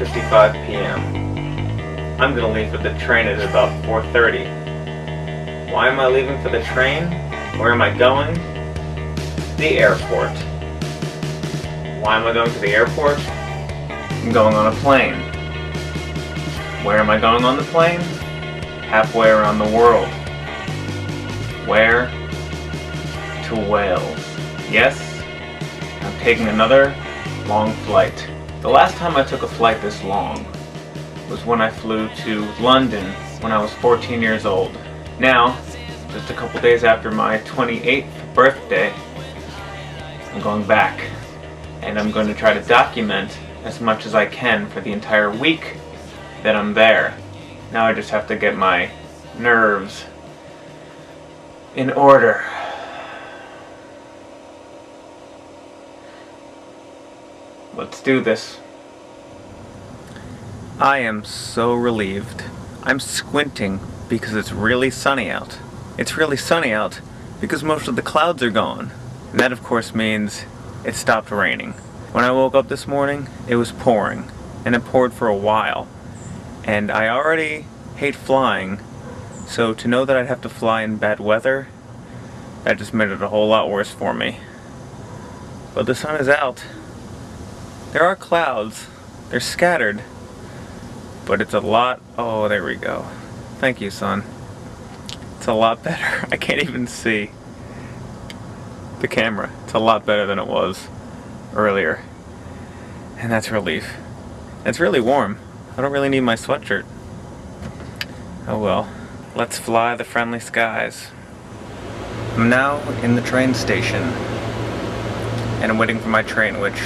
5:55 p.m. I'm gonna leave for the train at about 4:30. Why am I leaving for the train? Where am I going? The airport. Why am I going to the airport? I'm going on a plane. Where am I going on the plane? Halfway around the world. Where? To Wales. Yes, I'm taking another long flight. The last time I took a flight this long was when I flew to London when I was 14 years old. Now, just a couple days after my 28th birthday, I'm going back. And I'm going to try to document as much as I can for the entire week that I'm there. Now I just have to get my nerves in order. Let's do this. I am so relieved. I'm squinting because it's really sunny out. It's really sunny out because most of the clouds are gone. And that of course means it stopped raining. When I woke up this morning, it was pouring. And it poured for a while. And I already hate flying, so to know that I'd have to fly in bad weather, that just made it a whole lot worse for me. But the sun is out. There are clouds. They're scattered. But it's a lot... Oh, there we go. Thank you, sun. It's a lot better. I can't even see the camera. It's a lot better than it was earlier. And that's relief. It's really warm. I don't really need my sweatshirt. Oh well. Let's fly the friendly skies. I'm now in the train station. And I'm waiting for my train, which,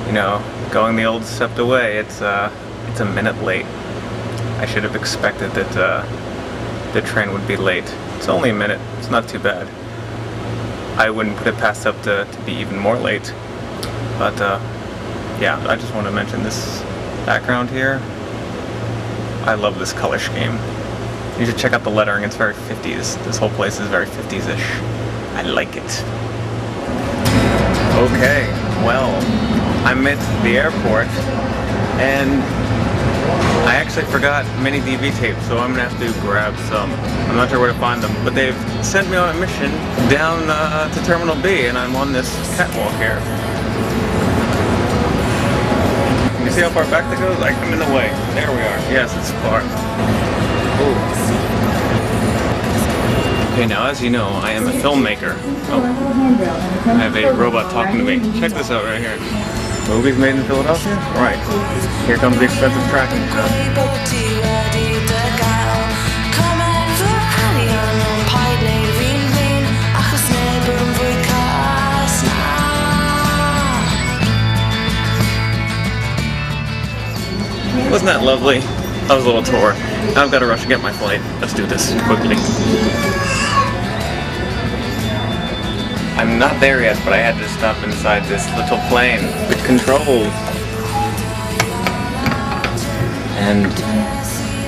you know, going the old SEPTA way, it's a minute late. I should have expected that the train would be late. It's only a minute. It's not too bad. I wouldn't put it past SEPTA to be even more late. But, yeah, I just want to mention this background here. I love this color scheme. You should check out the lettering. It's very 50s. This whole place is very 50s-ish. I like it. Okay, well, I'm at the airport, and I actually forgot MiniDV tape, so I'm gonna have to grab some. I'm not sure where to find them, but they've sent me on a mission down to Terminal B, and I'm on this catwalk here. You see how far back that goes? I'm in the way. There we are. Yes, it's far. Ooh. Okay, now as you know, I am a filmmaker. Oh, I have a robot talking to me. Check this out right here. Movies made in Philadelphia? Right. Here comes the expensive tracking stuff. Wasn't that lovely? That was a little tour. Now I've got to rush to get my flight. Let's do this quickly. I'm not there yet, but I had to stop inside this little plane with controls. And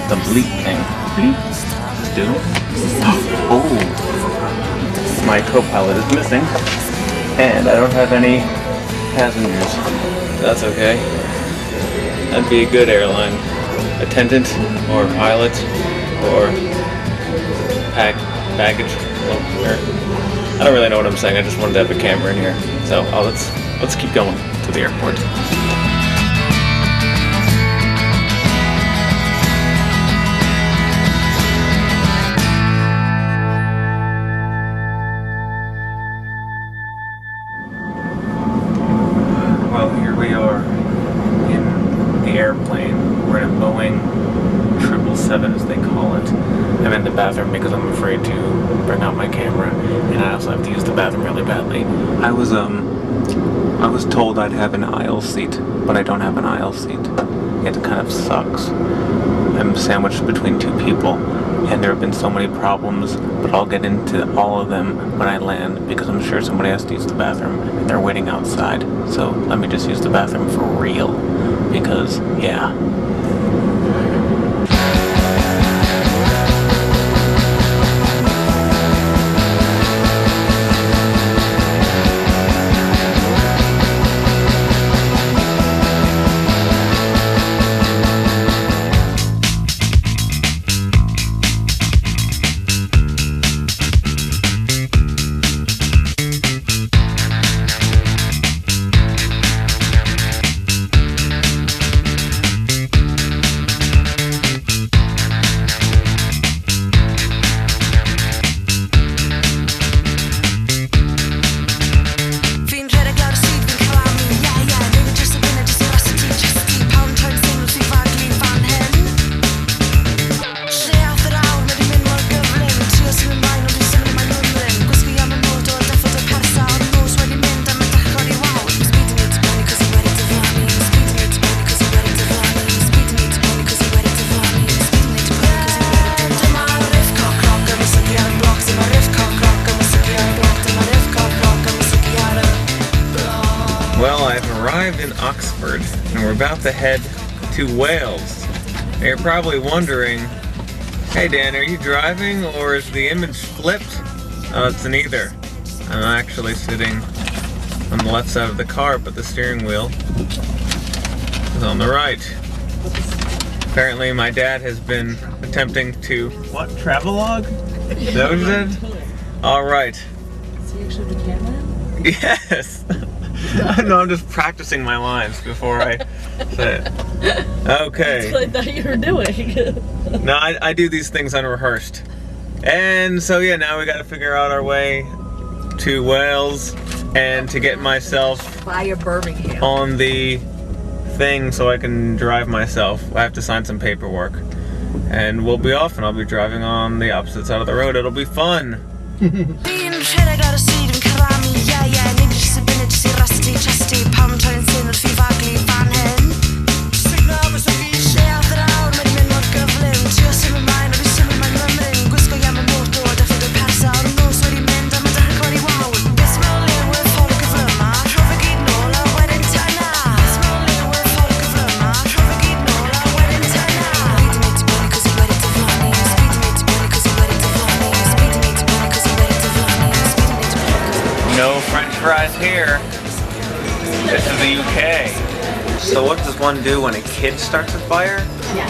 the bleep thing. Bleep? Do? Oh! My co-pilot is missing. And I don't have any passengers. That's okay. That'd be a good airline. Attendant, or pilot, or baggage. I don't really know what I'm saying. I just wanted to have a camera in here. So let's keep going to the airport. Well, here we are in the airplane. We're in a Boeing 777, as they call it. I'm in the bathroom because I'm afraid to bring out my camera, and I also have to use the bathroom really badly. I was told I'd have an aisle seat, but I don't have an aisle seat. It kind of sucks. I'm sandwiched between two people, and there have been so many problems, but I'll get into all of them when I land, because I'm sure somebody has to use the bathroom, and they're waiting outside. So let me just use the bathroom for real, because, yeah. arrived in Oxford and we're about to head to Wales. Now you're probably wondering, hey Dan, are you driving or is the image flipped? Oh, it's neither. I'm actually sitting on the left side of the car, but the steering wheel is on the right. Apparently my dad has been attempting to, what, travelogue? Is that what you said? Alright. Is he actually the camera? Yes! No, I'm just practicing my lines before I say it. Okay. That's what I thought you were doing. No, I do these things unrehearsed. And so yeah, now we gotta figure out our way to Wales and to get myself via Birmingham on the thing so I can drive myself. I have to sign some paperwork. And we'll be off and I'll be driving on the opposite side of the road. It'll be fun. No French fries here. This is the UK. So what does one do when a kid starts a fire? Yes.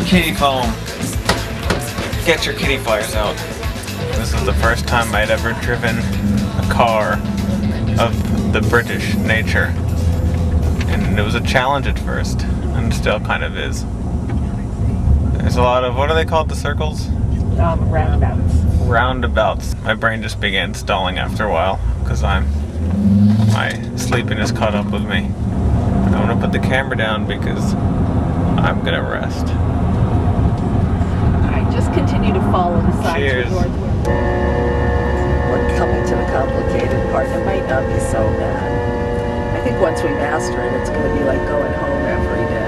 Kitty foam. Get your kitty fires out. This is the first time I'd ever driven a car of the British nature. And it was a challenge at first, and still kind of is. There's a lot of, what are they called, the circles? Roundabouts. Roundabouts. My brain just began stalling after a while because my sleepiness caught up with me. I want to put the camera down because I'm gonna rest. Alright, just continue to follow the signs. Cheers. We're coming to the complicated part. It might not be so bad. I think once we master it, it's going to be like going home every day.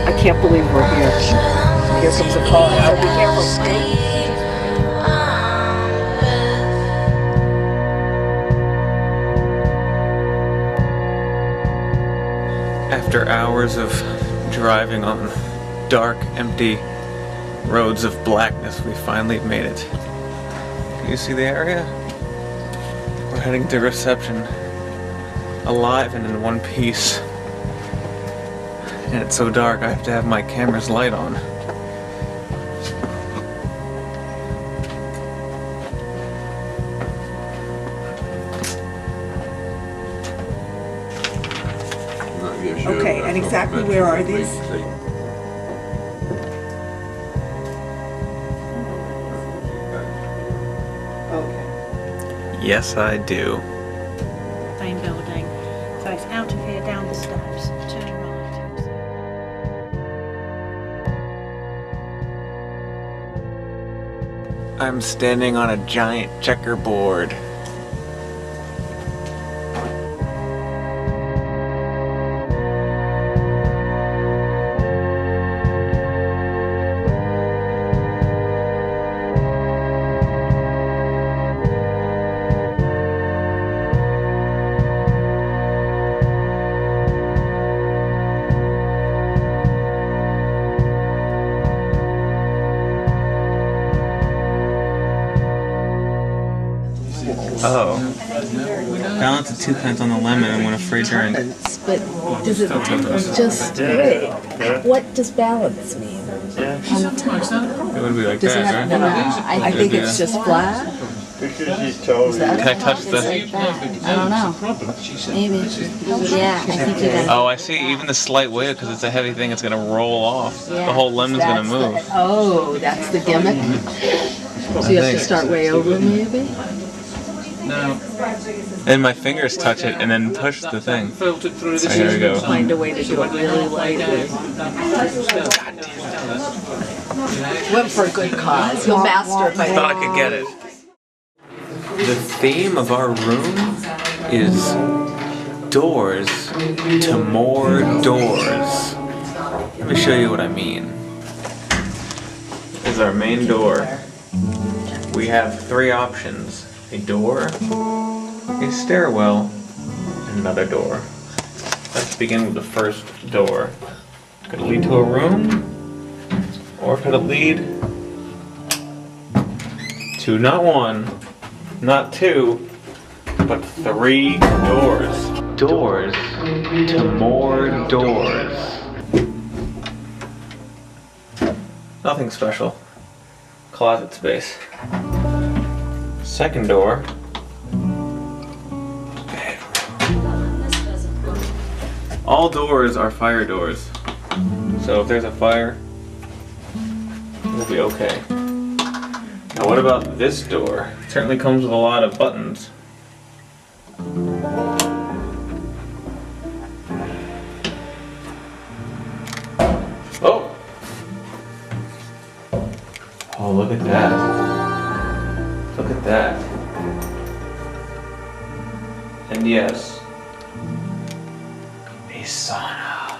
I can't believe we're here. Here comes a car. I'll be careful. After hours of driving on dark, empty roads of blackness, we finally made it. Can you see the area? We're heading to reception, alive and in one piece. And it's so dark, I have to have my camera's light on. Okay, and exactly where are these? Okay. Yes, I do. Same building. So it's out of here, down the steps, turn right. I'm standing on a giant checkerboard. Oh. Balance of 2 kinds on the lemon and when a free drink. But is it just wait? What does balance mean? On the top? It would be like Does it that, have? right? No, I think it's just flat. Can I touch the... I don't know. Maybe. Yeah, I think you got Oh, I see. Even the slight weight, because it's a heavy thing, it's going to roll off. The whole lemon's going to move. That's the gimmick. So you have to start way over, maybe? And my fingers touch it and then push the thing. So here we go. Find a way to do it really lightly. Went for a good cause. You'll master it. I thought I could get it. The theme of our room is doors to more doors. Let me show you what I mean. This is our main door. We have 3 options. A door, a stairwell, and another door. Let's begin with the first door. Could it lead to a room? Or could it lead to not 1, not 2, but 3 doors? Doors to more doors. Nothing special. Closet space. Second door. All doors are fire doors. So if there's a fire, we'll be okay. Now what about this door? It certainly comes with a lot of buttons. Oh! Oh, look at that. Look at that. And yes, a sauna.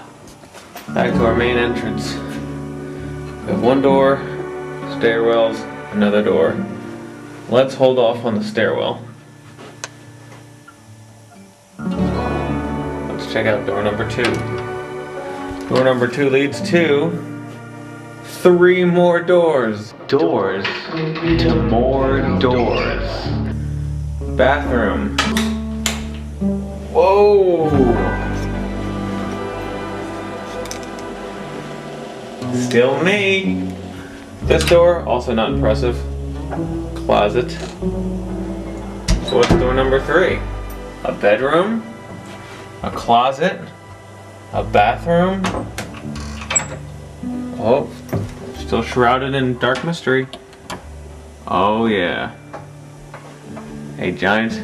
Back to our main entrance. We have 1 door, stairwells, another door. Let's hold off on the stairwell. Let's check out door number 2. Door number 2 leads to 3 more doors. Doors to more doors. Bathroom. Whoa! Still me. This door, also not impressive. Closet. So what's door number 3? A bedroom, a closet, a bathroom. Oh. Still shrouded in dark mystery. Oh yeah. A giant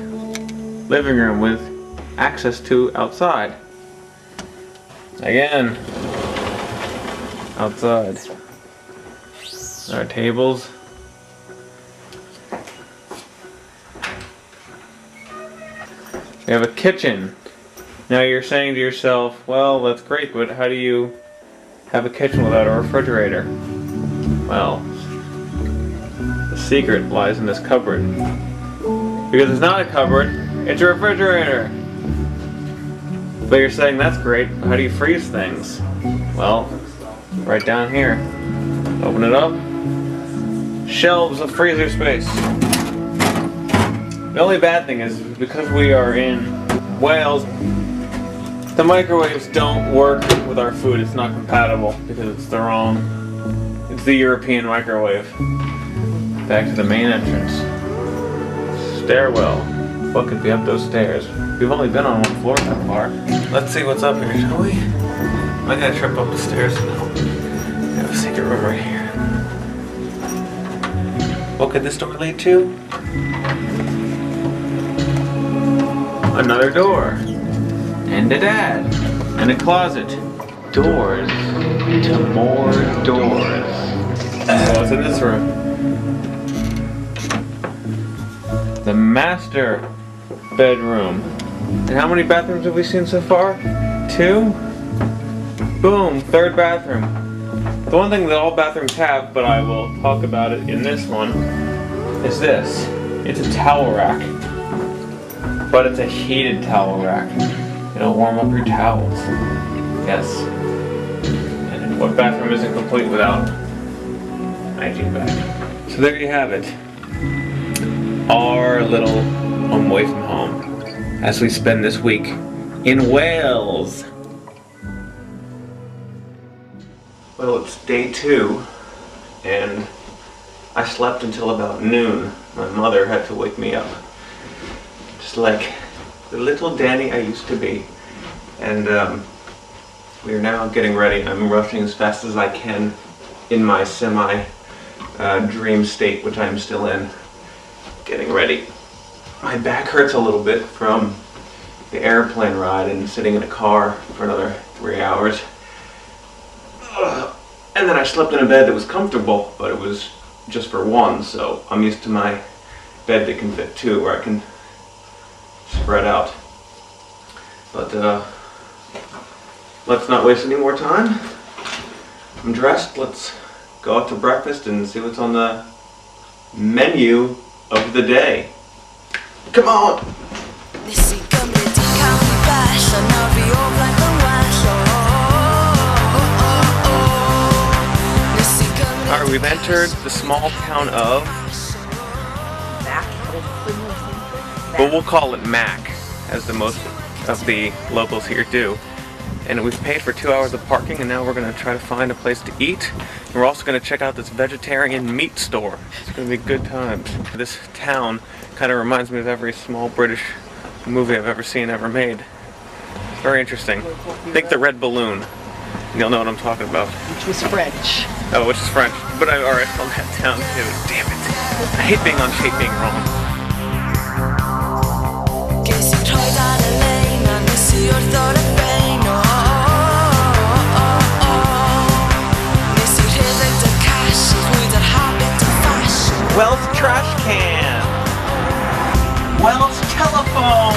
living room with access to outside. Again. Outside. Our tables. We have a kitchen. Now you're saying to yourself, well, that's great, but how do you have a kitchen without a refrigerator? Well, the secret lies in this cupboard. Because it's not a cupboard, it's a refrigerator. But you're saying that's great, but how do you freeze things? Well, right down here. Open it up. Shelves of freezer space. The only bad thing is because we are in Wales, the microwaves don't work with our food. It's not compatible because it's the European microwave. Back to the main entrance. Stairwell. What could be up those stairs? We've only been on 1 floor so far. Let's see what's up here, shall we? Am I gonna trip up the stairs? No. I have a secret room right here. What could this door lead to? Another door. And a dad. And a closet. Doors to more doors. What's in this room? The master bedroom. And how many bathrooms have we seen so far? 2? Boom, 3rd bathroom. The one thing that all bathrooms have, but I will talk about it in this one, is this. It's a towel rack. But it's a heated towel rack. It'll warm up your towels. Yes. And what bathroom isn't complete without hygiene bag? So there you have it. Our little home away from home. as we spend this week in Wales. Well, it's day 2, and I slept until about noon. My mother had to wake me up, just like the little Danny I used to be. And we are now getting ready. I'm rushing as fast as I can in my semi-dream state, which I'm still in, getting ready. My back hurts a little bit from the airplane ride and sitting in a car for another 3 hours. And then I slept in a bed that was comfortable, but it was just for 1, so I'm used to my bed that can fit 2, where I can spread out. But let's not waste any more time. I'm dressed. Let's go out to breakfast and see what's on the menu of the day. Come on! Alright, we've entered the small town of... But we'll call it Mac, as the most of the locals here do. And we've paid for 2 hours of parking, and now we're going to try to find a place to eat. And we're also going to check out this vegetarian meat store. It's going to be good times. This town kind of reminds me of every small British movie I've ever seen, ever made. It's very interesting. Think the Red Balloon. You'll know what I'm talking about. Which was French. Oh, which is French. But I already found that town too. Damn it. I hate being on shape being wrong. Welsh trash can. Welsh telephone.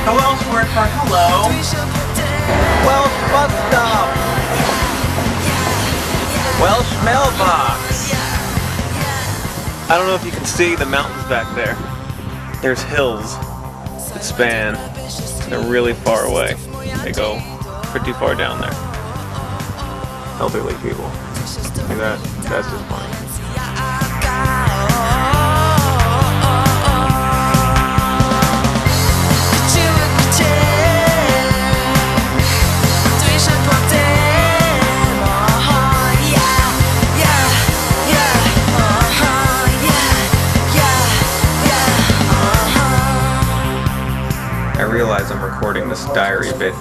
The Welsh word for hello. Welsh bus stop. Welsh mailbox. I don't know if you can see the mountains back there. There's hills that span. They're really far away. They go pretty far down there. Elderly people. Look at that. That's just funny. I realize I'm recording this diary bit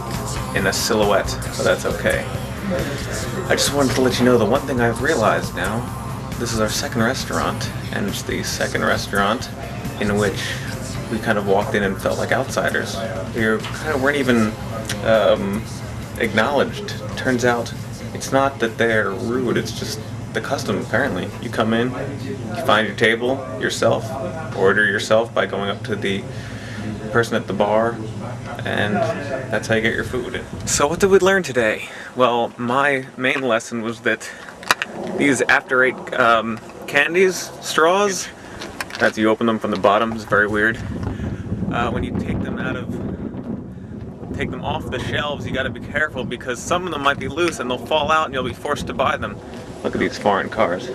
in a silhouette, but that's okay. I just wanted to let you know the one thing I've realized now. This is our second restaurant, and it's the second restaurant in which we kind of walked in and felt like outsiders. We kind of weren't even acknowledged. Turns out it's not that they're rude, it's just the custom apparently. You come in, you find your table yourself, order yourself by going up to the person at the bar, and that's how you get your food. So what did we learn today? Well, my main lesson was that these After Eight candies, straws, as you open them from the bottom, is very weird. When you take them off the shelves, you gotta be careful because some of them might be loose and they'll fall out and you'll be forced to buy them. Look at these foreign cars.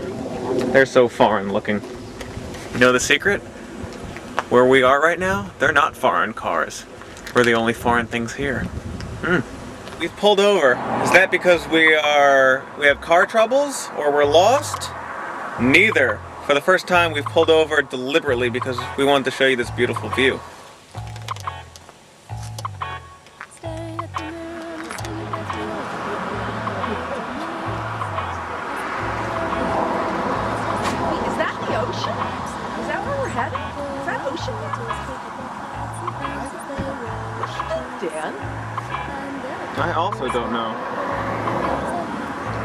They're so foreign looking. You know the secret? Where we are right now, they're not foreign cars. We're the only foreign things here. We've pulled over. Is that because we have car troubles or we're lost? Neither. For the first time, we've pulled over deliberately because we wanted to show you this beautiful view. Is that the ocean? Is that where we're headed? Is that ocean? Dan? I also don't know.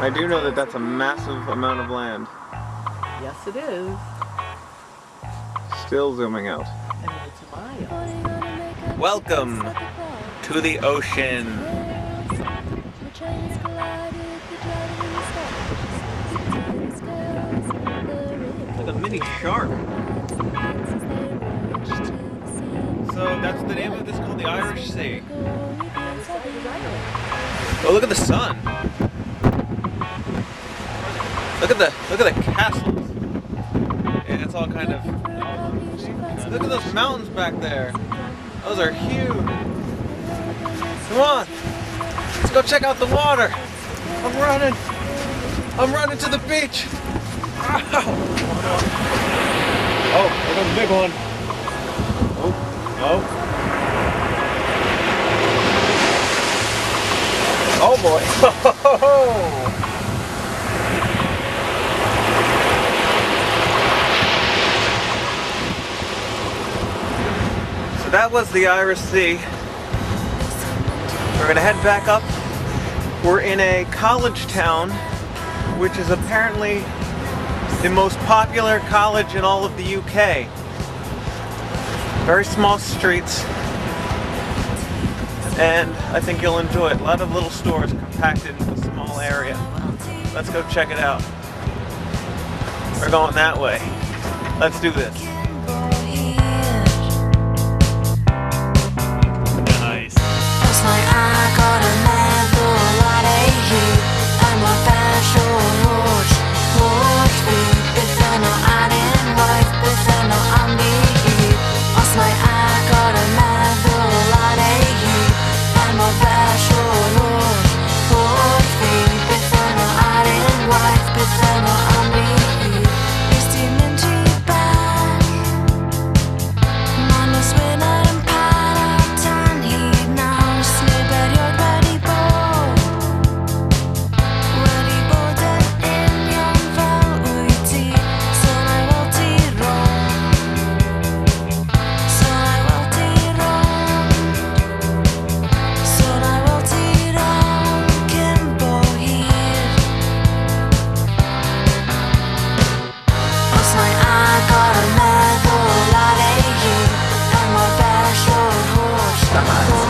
I do know that that's a massive amount of land. Yes, it is. Still zooming out. And it's miles. Welcome to the ocean. Like a mini shark. So that's the name of this, called the Irish Sea. Oh, look at the sun. Look at the castles. Yeah, it's all kind of Look at those mountains back there. Those are huge. Come on. Let's go check out the water. I'm running. I'm running to the beach. Ow. Oh, there goes a big one. Oh, oh. Oh boy. So that was the Irish Sea. We're gonna head back up. We're in a college town, which is apparently the most popular college in all of the UK. Very small streets, and I think you'll enjoy it. A lot of little stores compacted into a small area. Let's go check it out. We're going that way. Let's do this. Nice.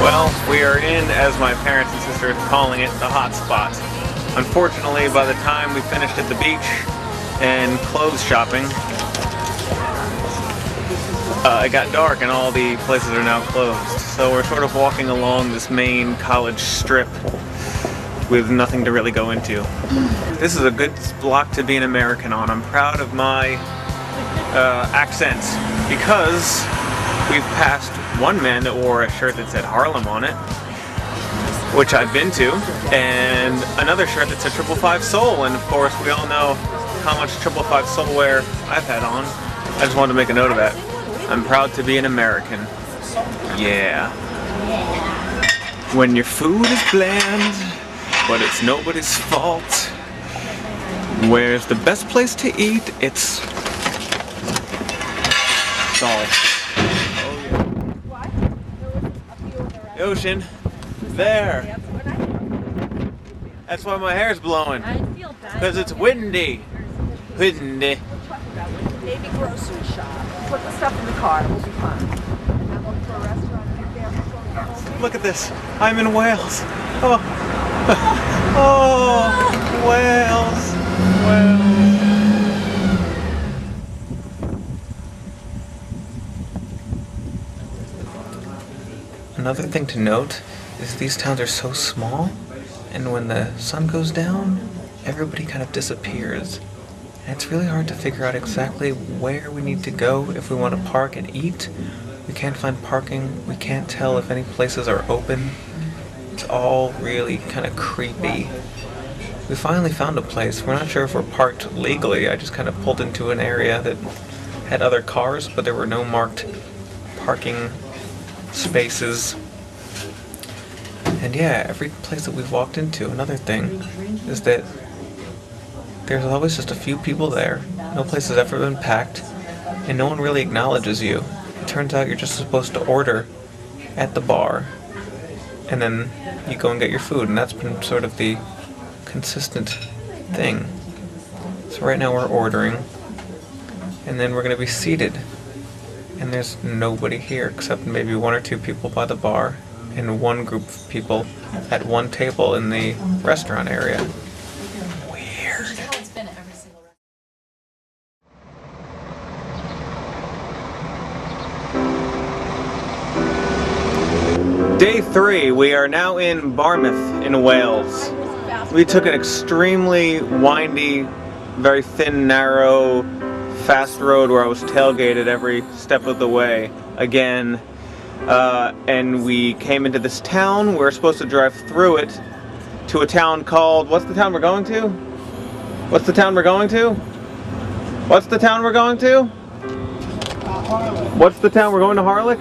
Well, we are in, as my parents and sisters are calling it, the hot spot. Unfortunately, by the time we finished at the beach and clothes shopping, it got dark and all the places are now closed. So we're sort of walking along this main college strip with nothing to really go into. This is a good block to be an American on. I'm proud of my accent because we've passed one man that wore a shirt that said Harlem on it, which I've been to, and another shirt that said 555 Soul, and of course we all know how much 555 Soul wear I've had on. I just wanted to make a note of that. I'm proud to be an American. Yeah. When your food is bland, but it's nobody's fault. Where's the best place to eat? It's Saul. The ocean. There. That's why my hair's blowing. Because it's windy. Windy. Maybe grocery shop. Put the stuff in the car. It will be fun. And then look for a restaurant there. Look at this. I'm in Wales. Oh. Oh. Wales. Wales. Another thing to note is these towns are so small, and when the sun goes down, everybody kind of disappears. And it's really hard to figure out exactly where we need to go if we want to park and eat. We can't find parking. We can't tell if any places are open. It's all really kind of creepy. We finally found a place. We're not sure if we're parked legally. I just kind of pulled into an area that had other cars, but there were no marked parking spaces. And yeah, every place that we've walked into, another thing is that there's always just a few people there. No place has ever been packed, and no one really acknowledges you. It turns out you're just supposed to order at the bar, and then you go and get your food, and that's been sort of the consistent thing. So right now we're ordering, and then we're going to be seated. And there's nobody here except maybe one or two people by the bar and one group of people at one table in the restaurant area. Weird. Day 3, we are now in Aberystwyth in Wales. We took an extremely windy, very thin, narrow fast road where I was tailgated every step of the way again. And we came into this town. We're supposed to drive through it to a town called, what's the town we're going to? What's the town we're going to? What's the town we're going to? Harlech. What's the town we're going to? Harlech?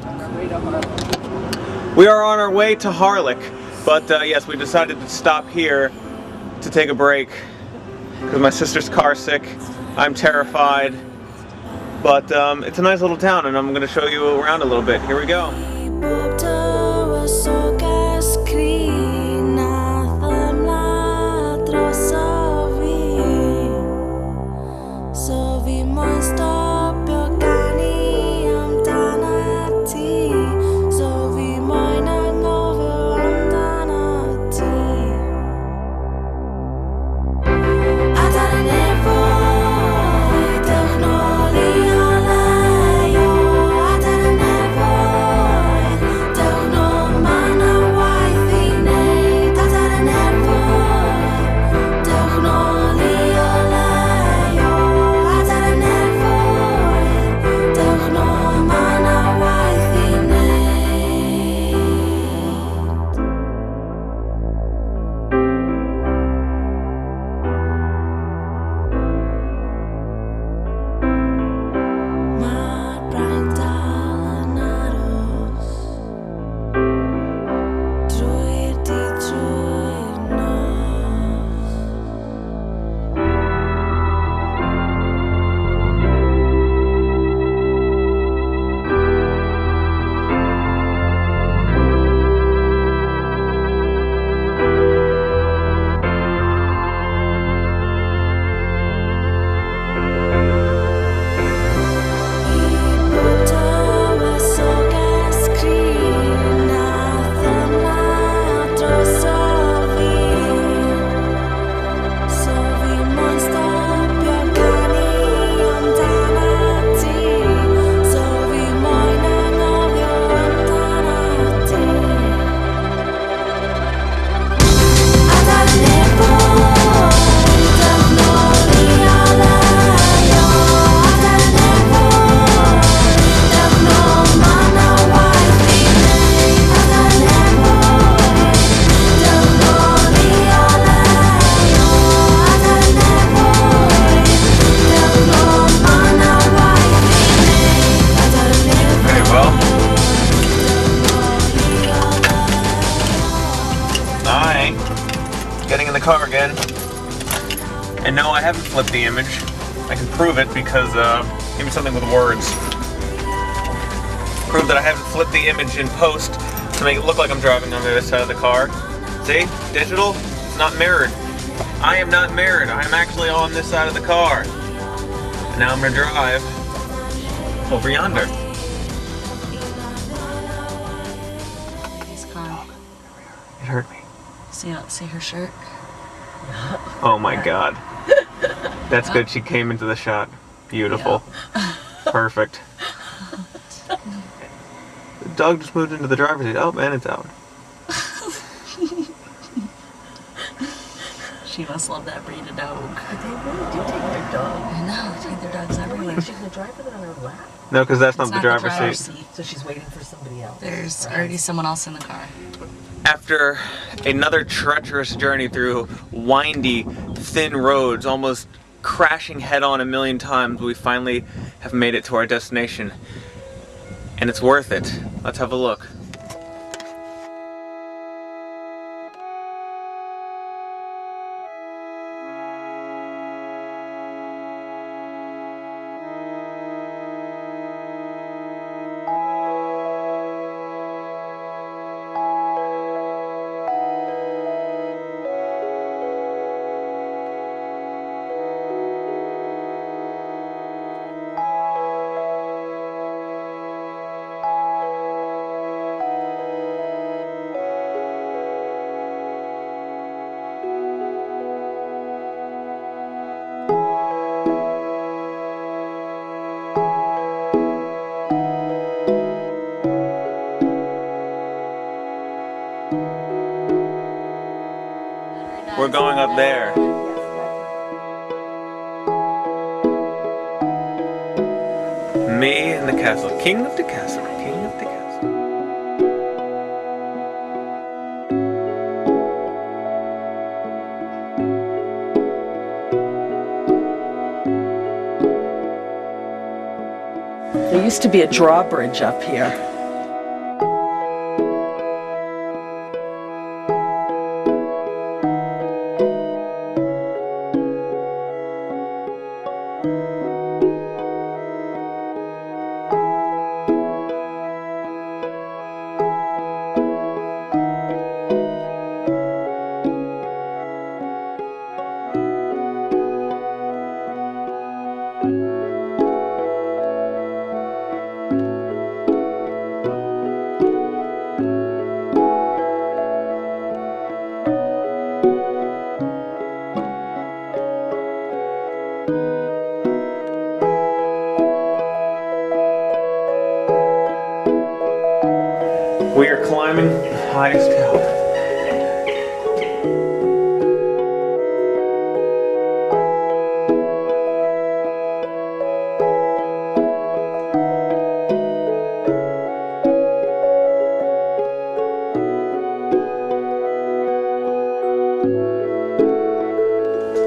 On our way to Harlech. We are on our way to Harlech, but yes, we decided to stop here to take a break because my sister's car's sick. I'm terrified, but it's a nice little town, and I'm going to show you around a little bit. Here we go. Getting in the car again. And no, I haven't flipped the image. I can prove it because, give me something with words. Prove that I haven't flipped the image in post to make it look like I'm driving on the other side of the car. See? Digital? It's not mirrored. I am not mirrored. I am actually on this side of the car. And now I'm gonna drive over yonder. He's gone. It hurt me. See her shirt? Oh my god. That's good. She came into the shot. Beautiful. Yeah. Perfect. The dog just moved into the driver's seat. Oh, and it's out. She must love that breed of dog. But they really do take their dog. I know, they take their dogs everywhere. Is she going to drive with it on her lap? No, because that's not It's the driver's seat. So she's waiting for somebody else. There's already someone else in the car. After another treacherous journey through windy, thin roads, almost crashing head-on a million times, we finally have made it to our destination. And it's worth it. Let's have a look. We're going up there. me and the castle. King of the castle. King of the castle. There used to be a drawbridge up here. We are climbing the highest hill.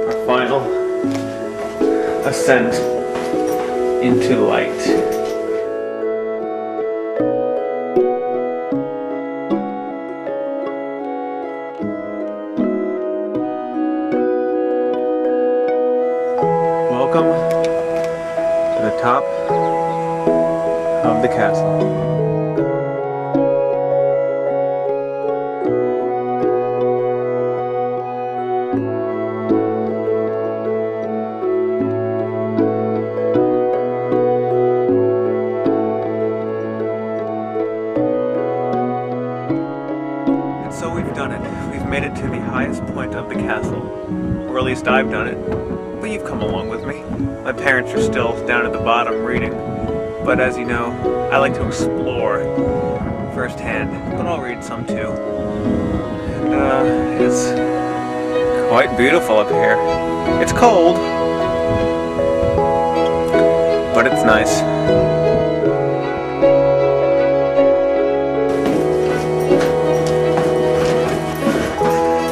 Our final ascent into light. Welcome to the top of the castle. And so we've done it. We've made it to the highest point of the castle. Or at least I've done it. But you've come along with me. My parents are still down at the bottom reading, but as you know, I like to explore firsthand, but I'll read some too. And it's quite beautiful up here. It's cold, but it's nice.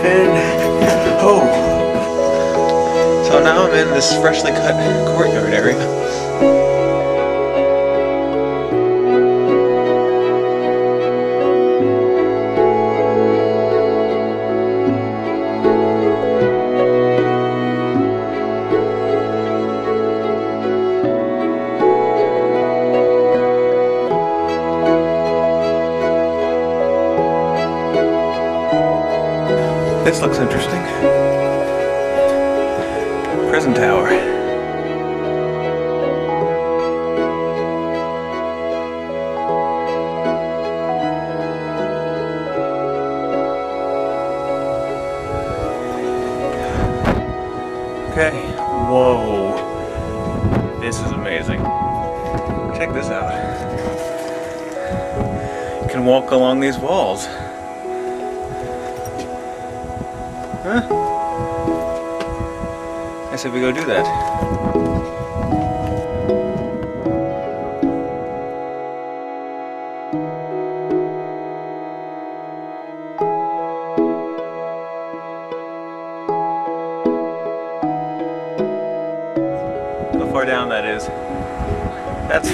And oh! So now I'm in this freshly cut courtyard area. This looks interesting. Prison tower. Okay. Whoa. This is amazing. Check this out. You can walk along these walls. Huh? I said we go do that. How far down that is. That's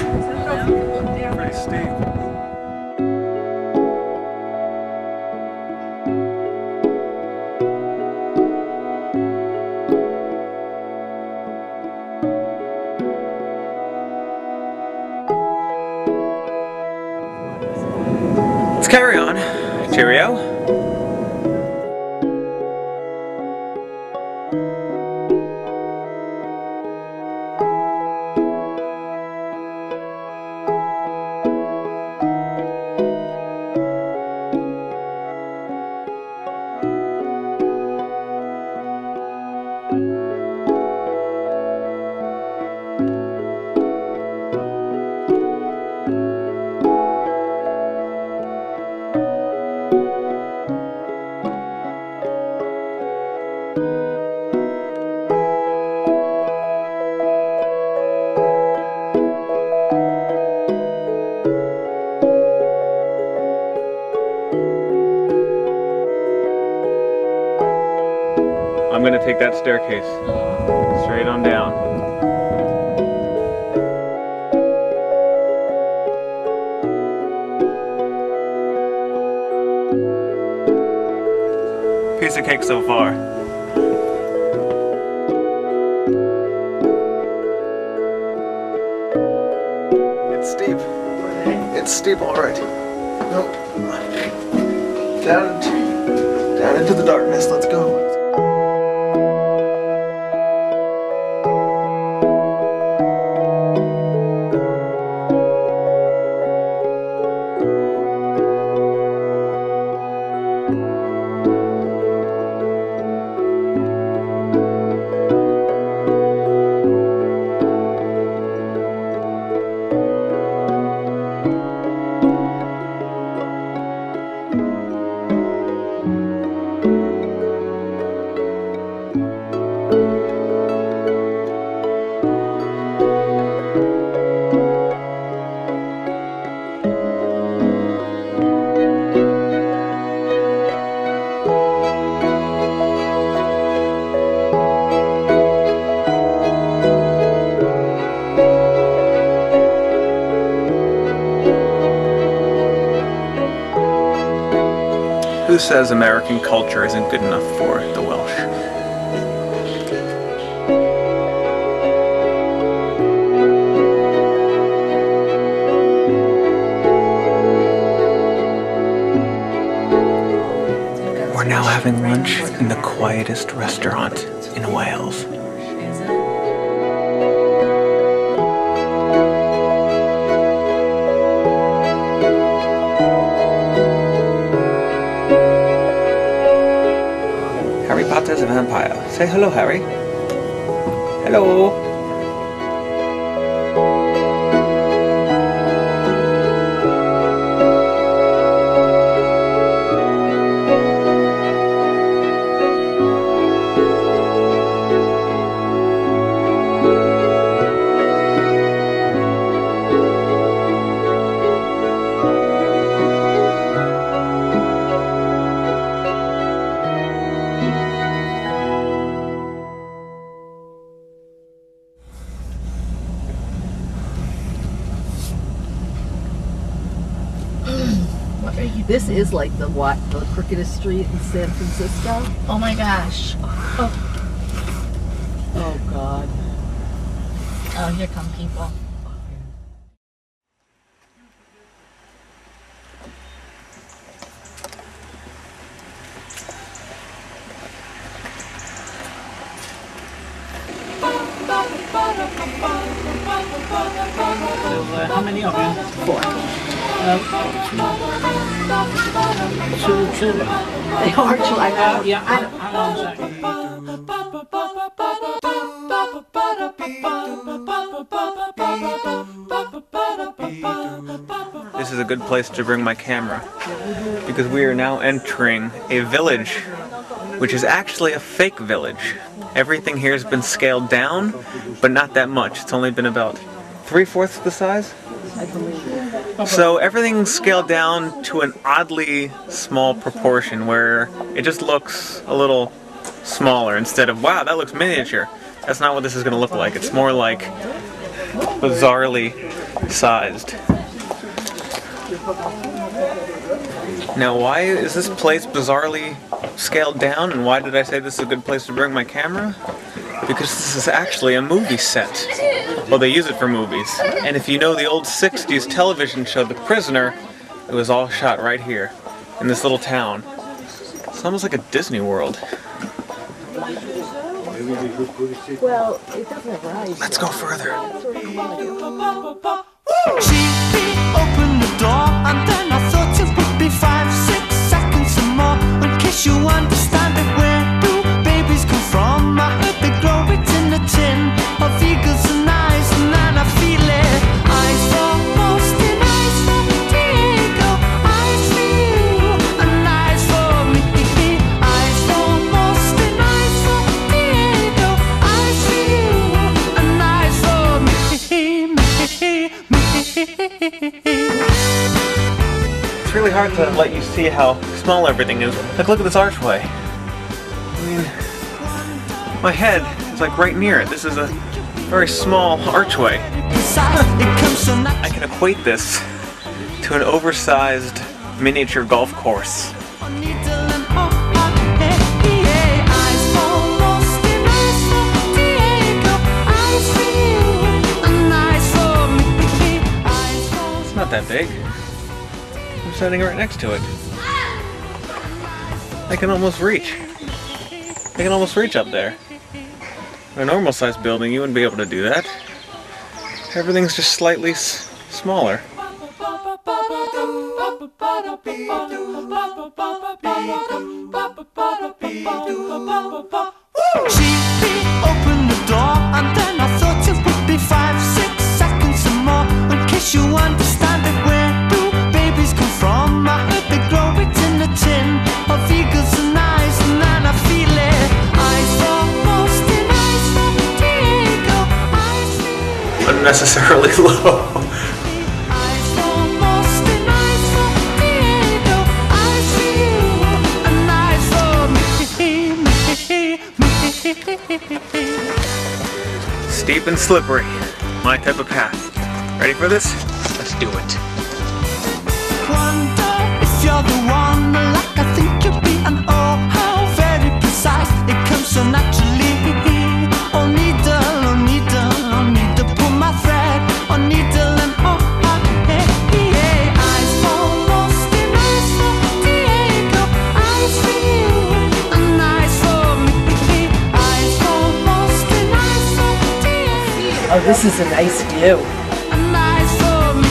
pretty steep. Let's carry on. Cheerio. take that staircase straight on down. Piece of cake so far. It's steep. It's steep already. Nope. Down into the darkness. Let's go. Who says American culture isn't good enough for the Welsh? We're now having lunch in the quietest restaurant in Wales. Harry Potter's a vampire. Say hello, Harry. Hello. This is like the crookedest street in San Francisco. Oh my gosh. Oh God. Oh, here come people. How many of you? 4. Two children. They are children. Yeah, how long is that? This is a good place to bring my camera because we are now entering a village which is actually a fake village. Everything here has been scaled down, but not that much. It's only been about 3/4 the size. I believe it. So everything's scaled down to an oddly small proportion where it just looks a little smaller instead of, wow, that looks miniature. That's not what this is going to look like. It's more like bizarrely sized. Now, why is this place bizarrely scaled down, and why did I say this is a good place to bring my camera? Because this is actually a movie set. Well, they use it for movies. And if you know the old 60s television show, The Prisoner, it was all shot right here, in this little town. It's almost like a Disney World. Well, it doesn't rise. Let's go further. She opened the door and then I thought it would be 5-6 seconds or more. In case you understand it, where do babies come from? I heard they grow it in a tin of eagles and eyes, and then I feel it. Eyes for Boston, eyes for Diego, eyes for you and eyes for me. Eyes for Boston, eyes for Diego, eyes for you and eyes for me. It's really hard to let you see how small everything is. Like, look at this archway. I mean, My head is like right near it. This is a very small archway. I can equate this to an oversized miniature golf course. It's not that big. I'm standing right next to it. I can almost reach. I can almost reach up there. In a normal sized building, you wouldn't be able to do that. Everything's just slightly smaller. She opened the door and then I thought it would be 5-6 seconds or more. In case you understand it, where do babies come from? I heard they grow it in a tin of eagles and eyes, and then I feel it. Eyes for Boston, eyes for Diego, eyes for Unnecessarily low. eyes for Boston, eyes for Diego, eyes for you, and eyes for me. Steep and slippery. My type of path. Ready for this? Let's do it. Wonder if you're the one, like I think you'll be, and oh, how very precise. It comes so naturally. Oh, needle, pull my thread. Oh, needle and oh, hey, hey. Eyes for Boston, eyes for Diego, eyes for you, and eyes for me. Eyes for Boston, eyes for Diego. Oh, this is a nice view. And eyes for me.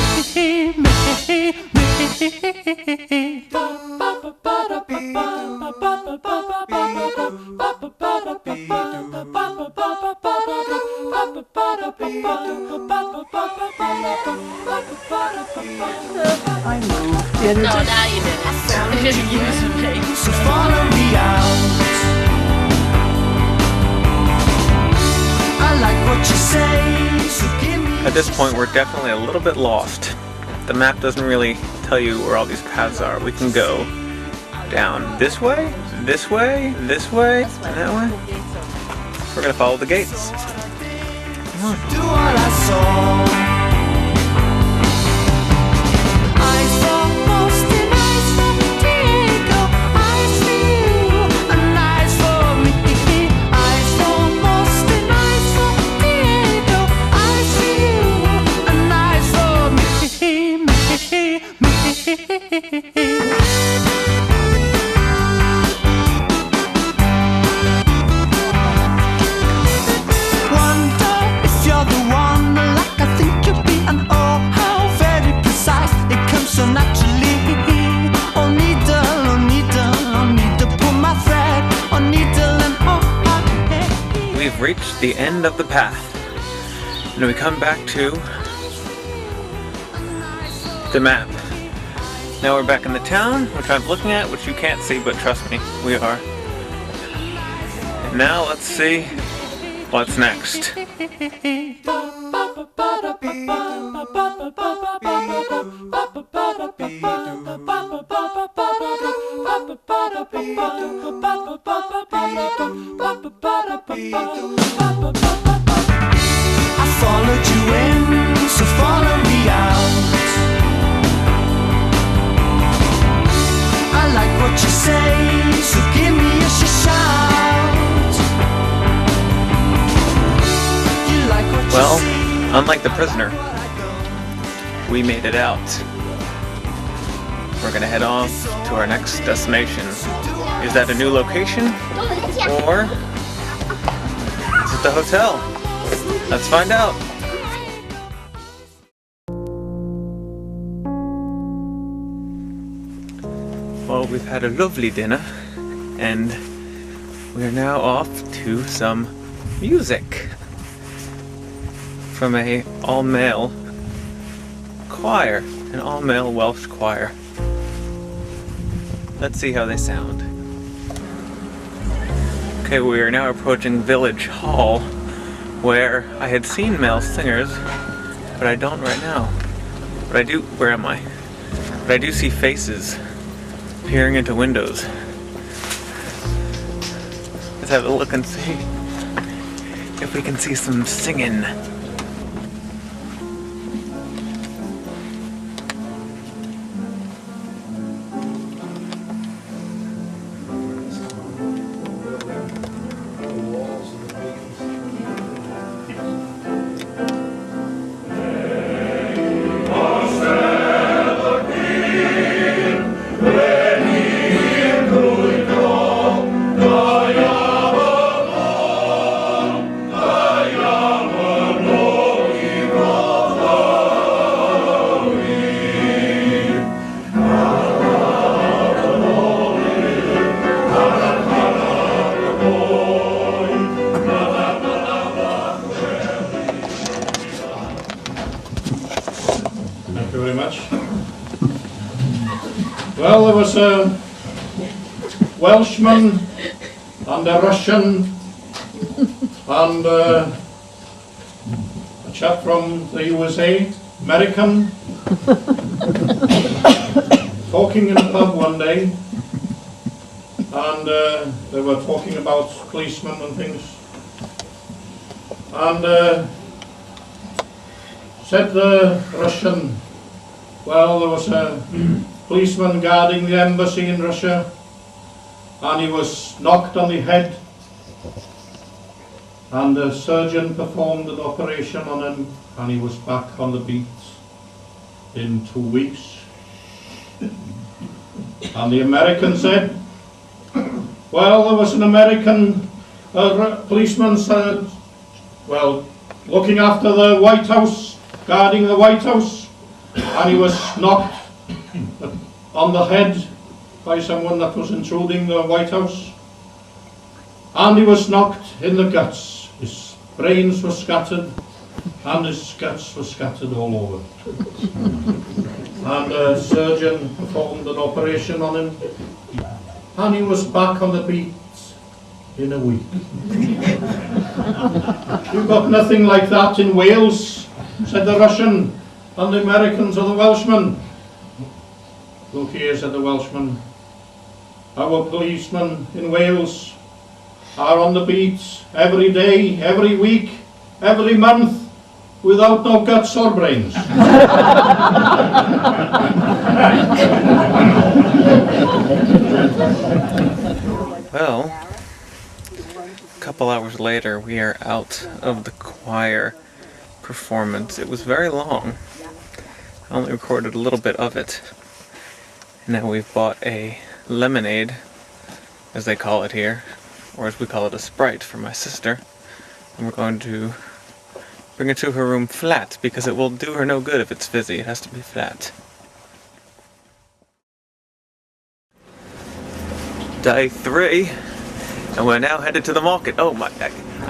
I moved. Did it? No, now you did it. So follow me out. I like what you say, so give me At this point, we're definitely a little bit lost. The map doesn't really tell you where all these paths are. We can go down this way, this way, this way, and that way. We're gonna follow the gates. Come on. do what I saw. Eyes for Boston, eyes for Diego, eyes for you, and eyes for me. Eyes for Boston, eyes for Diego, eyes for you, and eyes for me. Wonder if you're the one, like I think you'll be, and oh, how very precise. It comes so naturally. Oh, needle, pull my thread. Oh, needle and oh, hey. We've reached the end of the path. And we come back to the map. Now we're back in the town, which I'm looking at, which you can't see, but trust me, we are. And now let's see what's next. I followed you in, so follow me out. I like what you say, so give me a shout. You like what Well, you see. unlike the prisoner, we made it out. We're gonna head off to our next destination. Is that a new location? Or is it the hotel? Let's find out. Well, we've had a lovely dinner, and we're now off to some music from a all-male choir, an all-male Welsh choir. Let's see how they sound. Okay, we are now approaching Village Hall, where I had seen male singers, but I don't right now. But I do, where am I? But I do see faces peering into windows. Let's have a look and see. if we can see some singing. Thank you very much. Well, there was a Welshman and a Russian and a chap from the USA, American, talking in a pub one day, and they were talking about policemen and things, and said the Russian, well, there was a policeman guarding the embassy in Russia, and he was knocked on the head, and the surgeon performed an operation on him, and he was back on the beat in 2 weeks. And the American said, well, there was an American policeman said, well, looking after the White House, guarding the White House, and he was knocked on the head by someone that was intruding the White House, and he was knocked in the guts. His brains were scattered and his guts were scattered all over, and a surgeon performed an operation on him, and he was back on the beat in a week. You've got nothing like that in Wales, said the Russian, and the Americans or the Welshman. Look here, said the Welshman, our policemen in Wales are on the beat every day, every week, every month, without no guts or brains. Well, a couple hours later, we are out of the choir performance. It was very long. I only recorded a little bit of it. And now we've bought a lemonade, as they call it here, or as we call it, a Sprite, for my sister. And we're going to bring it to her room flat, because it will do her no good if it's fizzy. It has to be flat. Day 3, and we're now headed to the market. Oh my,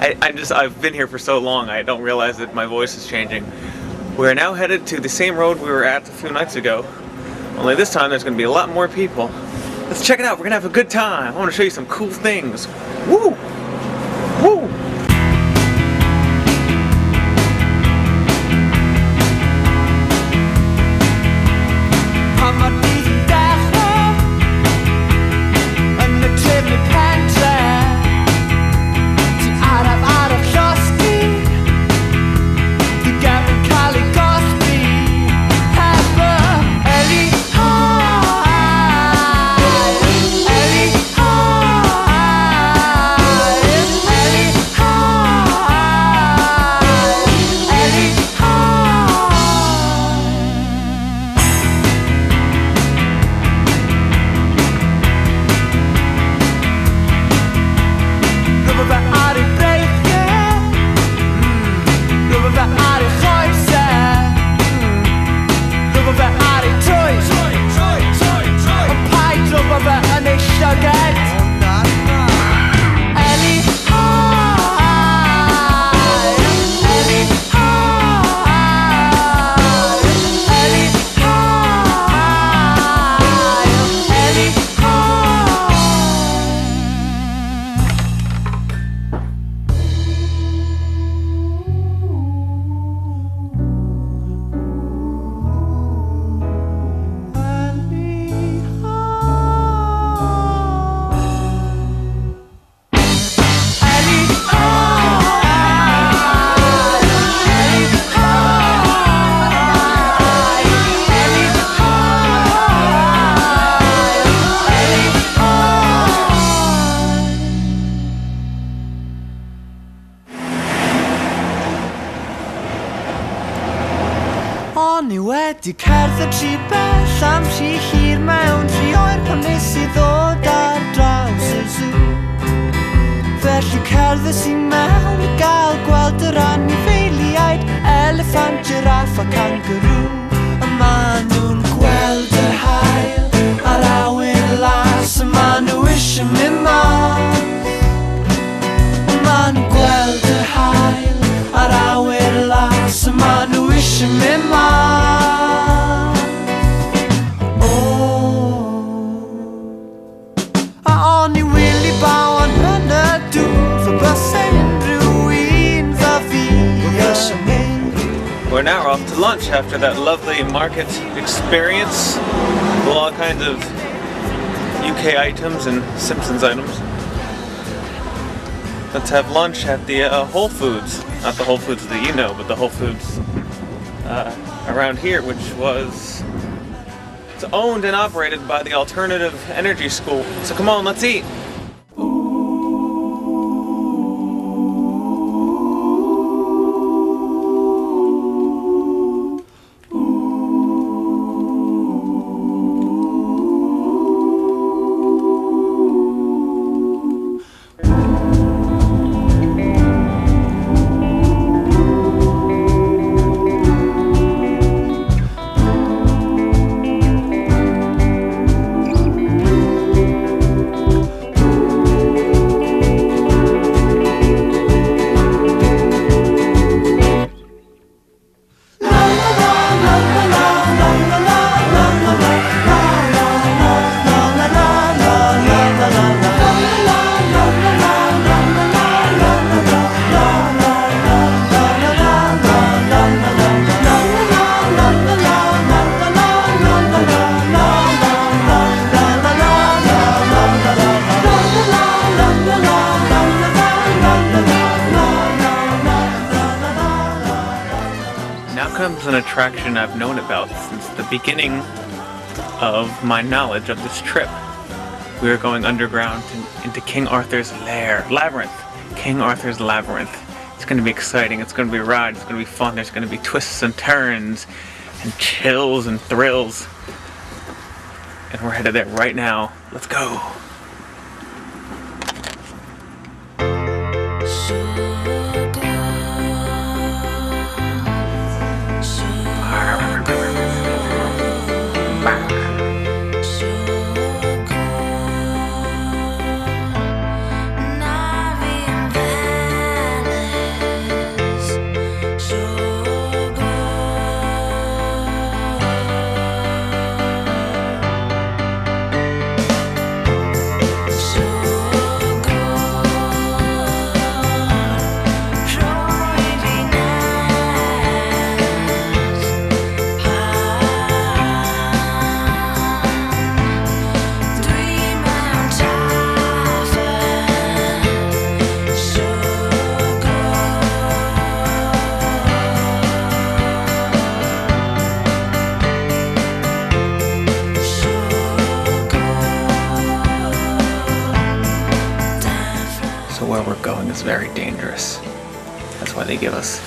I've been here for so long, I don't realize that my voice is changing. We're now headed to the same road we were at a few nights ago, only this time there's going to be a lot more people. Let's check it out, we're going to have a good time. I want to show you some cool things. Woo! Woo! O'n i wedi cerdded rhy bell am rhy hir mewn rhy oer pan nes I ddod ar draws y zoo. Felly cerdded I mewn I gael gweld yr anifeiliaid, elephant, giraffe a kangaroo. A ma' nhw'n gweld yr haul a'r awyr las, a ma' nhw isio mynd mas. A ma' nhw'n gweld yr haul a'r awyr las, a ma' nhw isio mynd mas. A o'n I wili bawan yn y dŵr, fy bysau unrhyw un dda fi isio mynd. We're now off to lunch after that lovely market experience with all kinds of UK items and Simpsons items. Let's have lunch at the Whole Foods. Not the Whole Foods that you know, but the Whole Foods around here, which was it's owned and operated by the Alternative Energy School. So come on, let's eat. Comes an attraction I've known about since the beginning of my knowledge of this trip. We are going underground into King Arthur's lair, Labyrinth. King Arthur's Labyrinth. It's going to be exciting, it's going to be a ride, it's going to be fun, there's going to be twists and turns and chills and thrills. And we're headed there right now. Let's go. Where we're going is very dangerous. That's why they give us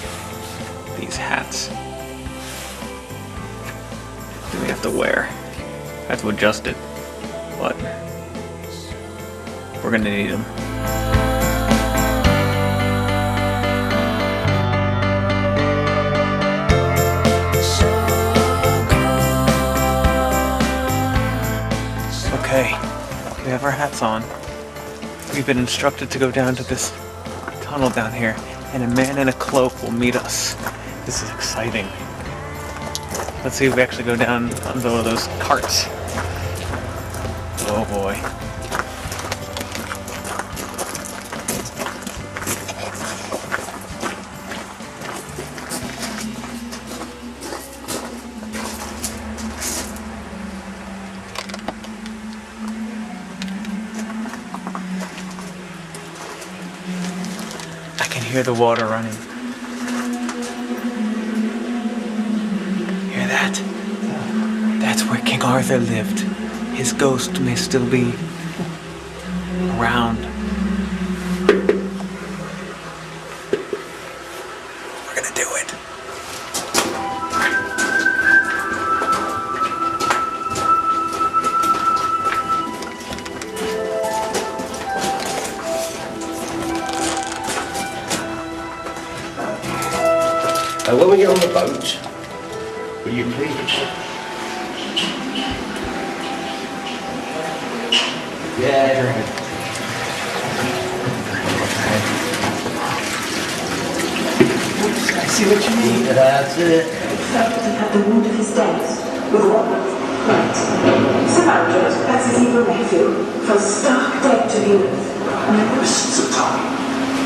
these hats that we have to wear. I have to adjust it, but we're gonna need them. Okay, we have our hats on. We've been instructed to go down to this tunnel down here, and a man in a cloak will meet us. This is exciting. Let's see if we actually go down on one of those carts. Oh boy. Hear the water running. Hear that? That's where King Arthur lived. His ghost may still be around. We're gonna do it. When we get on the boat, will you please? Yeah. I see what you mean. That's it. Accepted at the wound of his death with what was right. Surrounded, as his evil nephew, fell stark dead to the earth. Mists of time.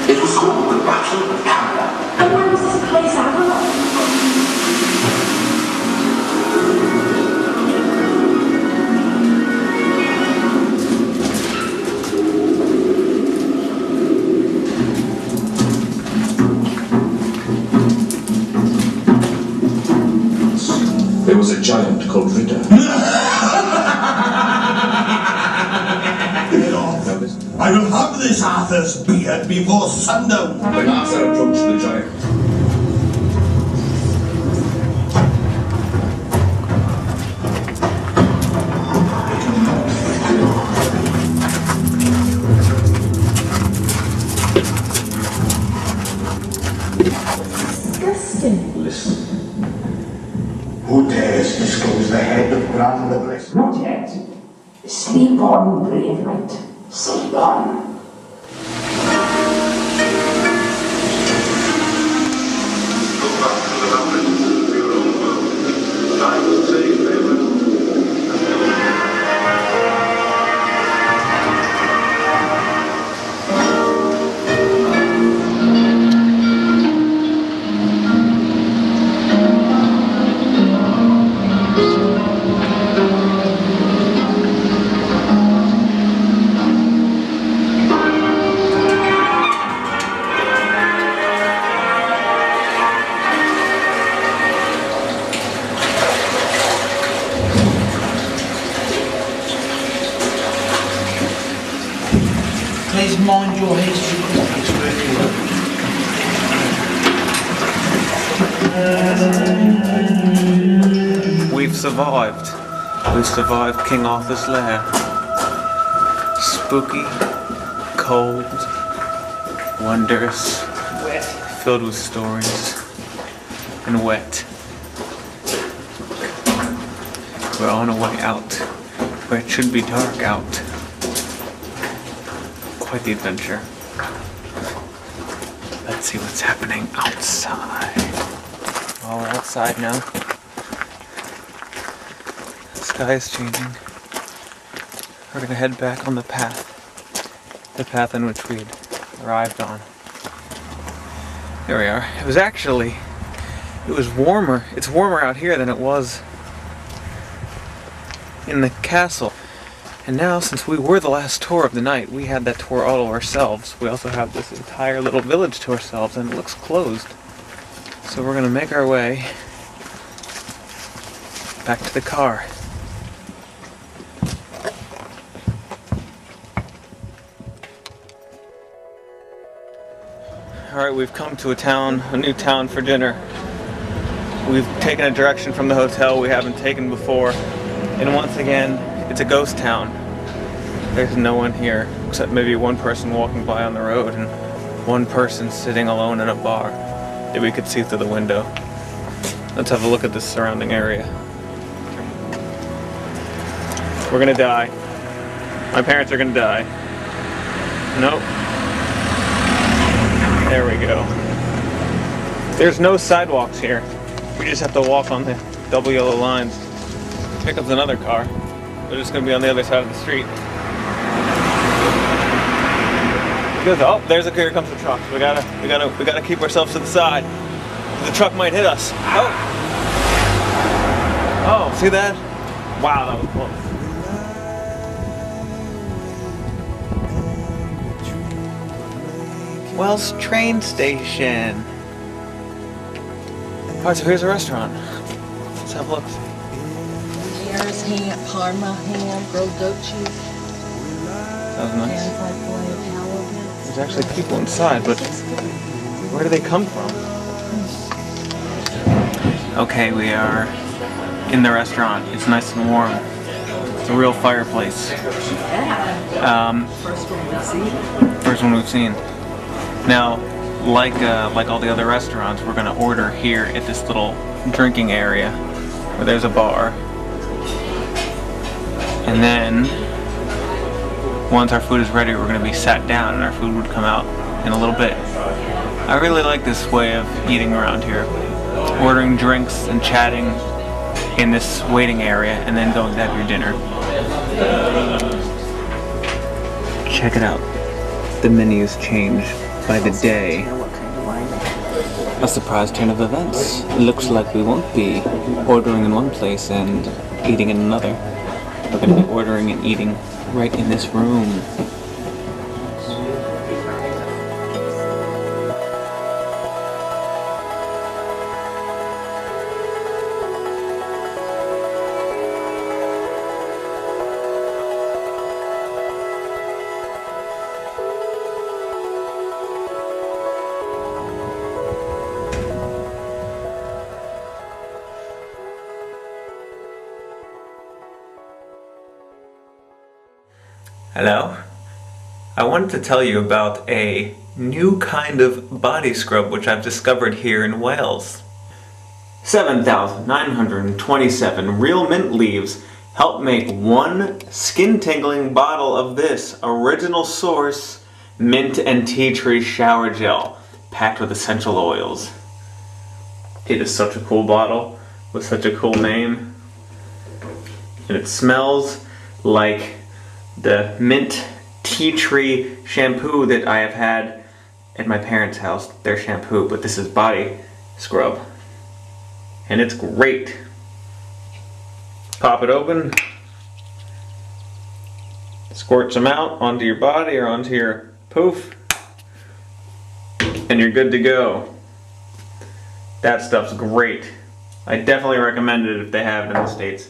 It was called the Battle of Canada. And where was this place Aberystwyth? There was a giant called Ritter. I will have this Arthur's beard before sundown. When Arthur approached the giant, Disgusting. Listen. Who dares disclose the head of Bran the Blessed? Not yet. Sleep on, brave knight. Sleep on. go back to the Labyrinth, to your own world. Time will say farewell. Please mind your history. We've survived. We've survived King Arthur's lair. Spooky, cold, wondrous, filled with stories, and wet. We're on our way out, where it should be dark out. Quite the adventure. Let's see what's happening outside. Oh, we're outside now. The sky is changing. We're gonna head back on the path in which we'd arrived on. There we are. It was warmer. It's warmer out here than it was in the castle. And now, since we were the last tour of the night, we had that tour all to ourselves. We also have this entire little village to ourselves, and it looks closed. So we're gonna make our way back to the car. Alright, we've come to a new town for dinner. We've taken a direction from the hotel we haven't taken before. And once again, it's a ghost town. There's no one here, except maybe one person walking by on the road and one person sitting alone in a bar that we could see through the window. Let's have a look at this surrounding area. We're gonna die. My parents are gonna die. Nope. There we go. There's no sidewalks here. We just have to walk on the double yellow lines. Here comes another car. They're just gonna be on the other side of the street. Oh, here comes the truck. We gotta keep ourselves to the side. The truck might hit us. Oh, see that? Wow, that was close. Welsh train station. Alright, so here's a restaurant. Let's have a look. Here's ham, Parma ham, grilled goat cheese. That was nice. And like boiled halibut. There's actually people inside, but where do they come from? Okay, we are in the restaurant. It's nice and warm. It's a real fireplace. First one we've seen. First one we've seen. Now, like all the other restaurants, we're gonna order here at this little drinking area where there's a bar. And then, once our food is ready, we're gonna be sat down and our food would come out in a little bit. I really like this way of eating around here. Ordering drinks and chatting in this waiting area and then going to have your dinner. Check it out. The menus change by the day. A surprise turn of events. It looks like we won't be ordering in one place and eating in another. We're going to be ordering and eating right in this room. Hello? I wanted to tell you about a new kind of body scrub which I've discovered here in Wales. 7,927 real mint leaves help make one skin-tingling bottle of this original source mint and tea tree shower gel packed with essential oils. It is such a cool bottle with such a cool name, and it smells like the mint tea tree shampoo that I have had at my parents' house, their shampoo, but this is body scrub. And it's great. Pop it open, squirt some out onto your body or onto your poof, and you're good to go. That stuff's great. I definitely recommend it if they have it in the States.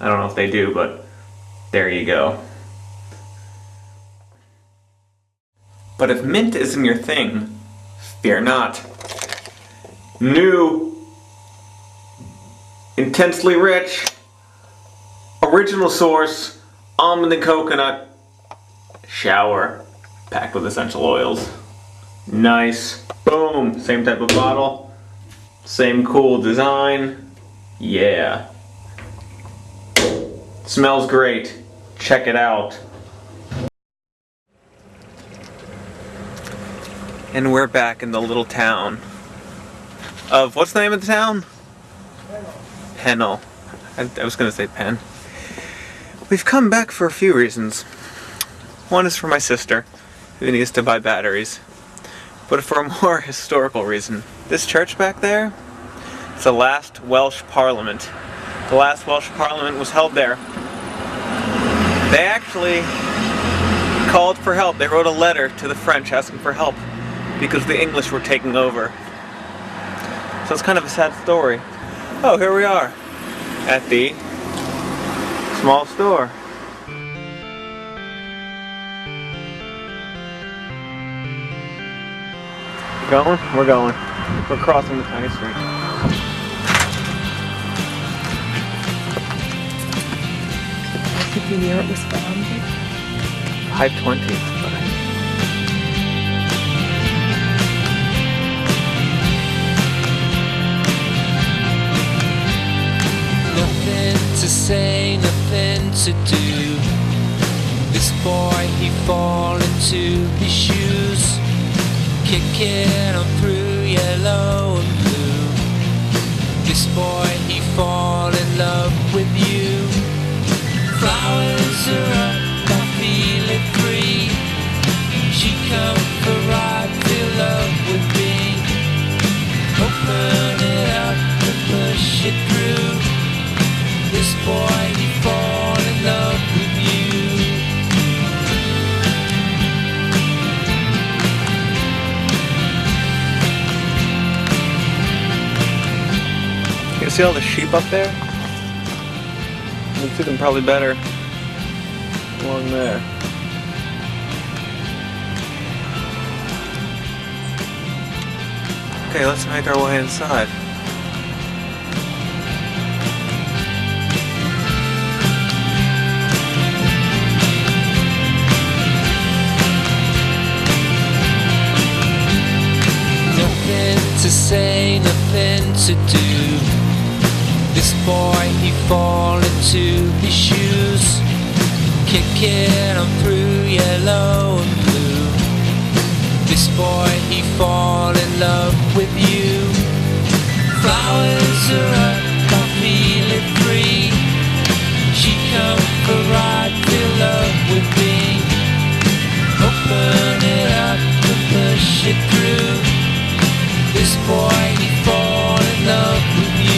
I don't know if they do, but there you go. But if mint isn't your thing, fear not. New, intensely rich, original source, almond and coconut shower packed with essential oils. Nice. Boom. Same type of bottle. Same cool design. Yeah. Smells great. Check it out. And we're back in the little town of, what's the name of the town? Pennell. I was gonna say Penn. We've come back for a few reasons. One is for my sister, who needs to buy batteries. But for a more historical reason. This church back there, it's the last Welsh Parliament. The last Welsh Parliament was held there. They actually called for help. They wrote a letter to the French asking for help because the English were taking over. So it's kind of a sad story. Oh, here we are at the small store. Going? We're going. We're crossing the tiny street. Did the year it was founded? 520. Nothing to say, nothing to do. This boy, he fall into his shoes, kicking on through yellow and blue. This boy, he fall in love with you. Flowers are up, I feel it free. She come for ride, feel love with me. Open it up and push it through. This boy, he fall in love with you. You see all the sheep up there? You can see them probably better along there. Okay, let's make our way inside. to say nothing to do. This boy, he fall into his shoes, kicking on through yellow and blue. This boy, he fall in love with you. Flowers are up, I'm feeling free. She come for a ride, feel love with me. Open it up and push it through. This boy, he fall in love with you.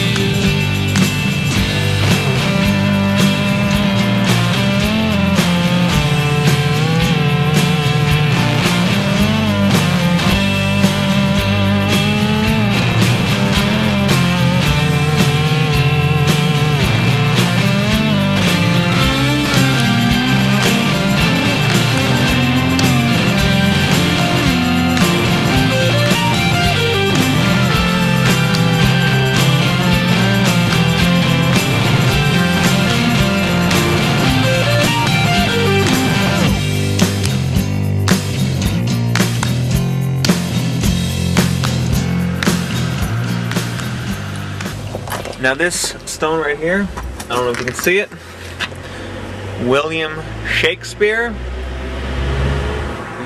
Now this stone right here, I don't know if you can see it, William Shakespeare.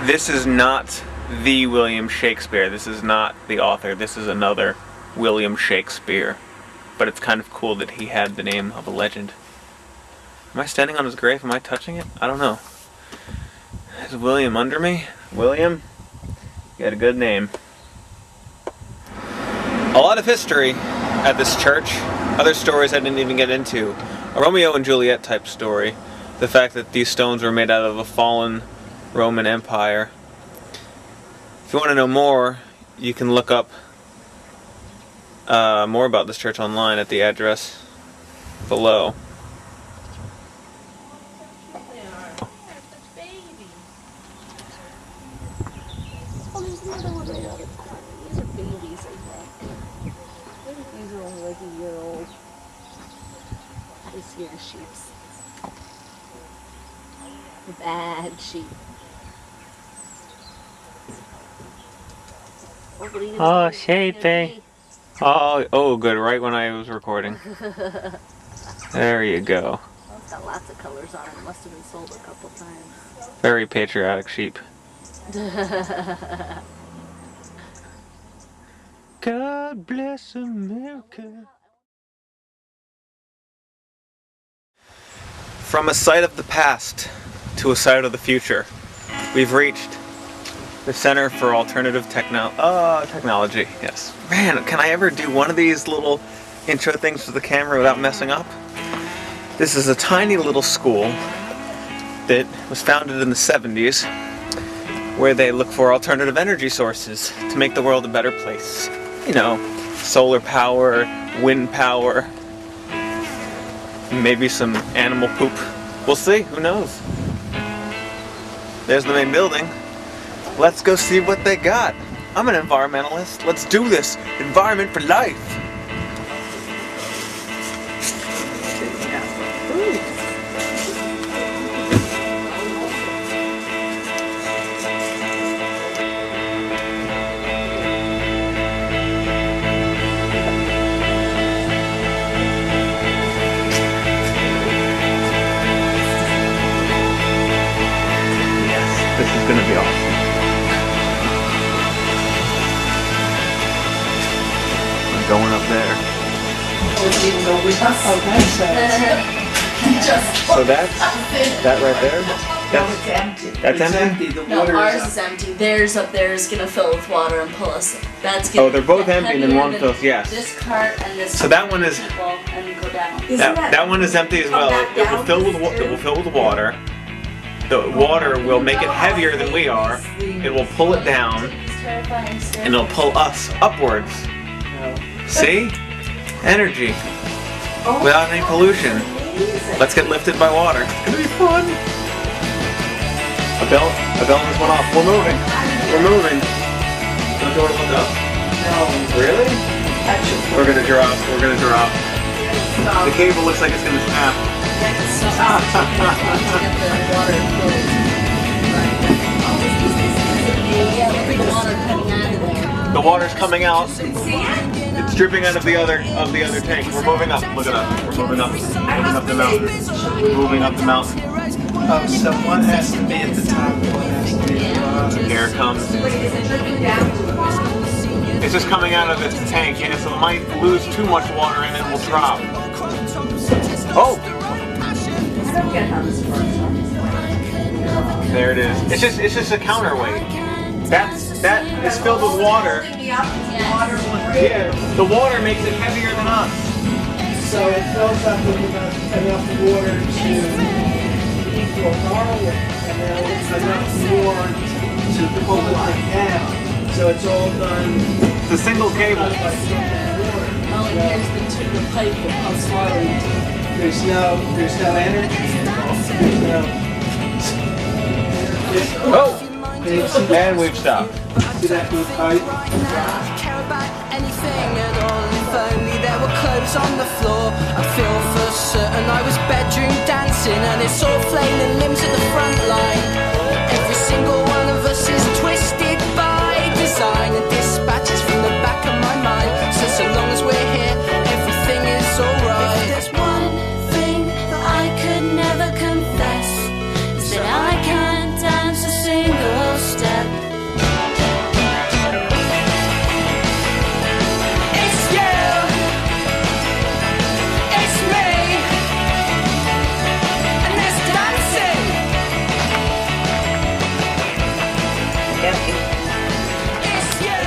This is not the William Shakespeare. This is not the author. This is another William Shakespeare. But it's kind of cool that he had the name of a legend. Am I standing on his grave? Am I touching it? I don't know. Is William under me? William, you had a good name. A lot of history at this church. Other stories I didn't even get into. A Romeo and Juliet type story. The fact that these stones were made out of a fallen Roman Empire. If you want to know more, you can look up more about this church online at the address below. Oh, there's another one right out of the corner. These are babies, I think. These are only like a year old. This here is sheep's. The bad sheep. Oh, shapey. Oh, good. Right when I was recording. There you go. Well, it's got lots of colors on it. It must have been sold a couple times. Very patriotic sheep. God bless America. From a site of the past to a site of the future, we've reached the Center for Alternative Technology. Yes. Man, can I ever do one of these little intro things to the camera without messing up? This is a tiny little school that was founded in the 70s where they look for alternative energy sources to make the world a better place. You know, solar power, wind power, maybe some animal poop. We'll see, who knows? There's the main building. Let's go see what they got. I'm an environmentalist. Let's do this. Environment for life. This is going to be awesome. I'm going up there. So that's that right there? That's empty? No, ours is empty. Theirs up there is gonna fill with water and pull us. That's gonna. Oh, they're both empty and then one fills, yes. This cart and this. So that one is. And go down. That one is empty as well. It will fill with water. The water will make it heavier than we are. It will pull it down, and it'll pull us upwards. See? Energy. Without any pollution. Let's get lifted by water. It's gonna be fun. A bell just went off. We're moving. We're moving. Don't you want to look up? No. Really? We're gonna drop. We're gonna drop. The cable looks like it's gonna snap. Yeah, the water coming out of there. The water's coming out. It's dripping out of the other tank. We're moving up. Look at us. We're moving up. Moving up the mountain. Moving up the mountain. Oh, so one has to be at the top, one has to be at the bottom. Here it comes. It's just coming out of this tank, and so it might lose too much water and it will drop. Oh! There it is. It's just a counterweight. That is filled with water. Yeah, the water makes it heavier than us. So it fills up with enough water to equal our weight, and then enough more to pull it down. So it's all done. It's a single cable. Oh, and here's the tube of pipe that pumps water into it. There's no energy. Oh! And we've stopped. See that blue pipe? Care about anything at all. If only there were clothes on the floor. I feel for certain I was bedroom dancing, and it's all flailing limbs at the front line. Every single one of us is twisted by design, and dispatches from the back of my mind. So long as we're here, everything is alright. If there's one thing that I could never confess, is that I can't dance a single step. It's you, it's me, and there's dancing. It's you.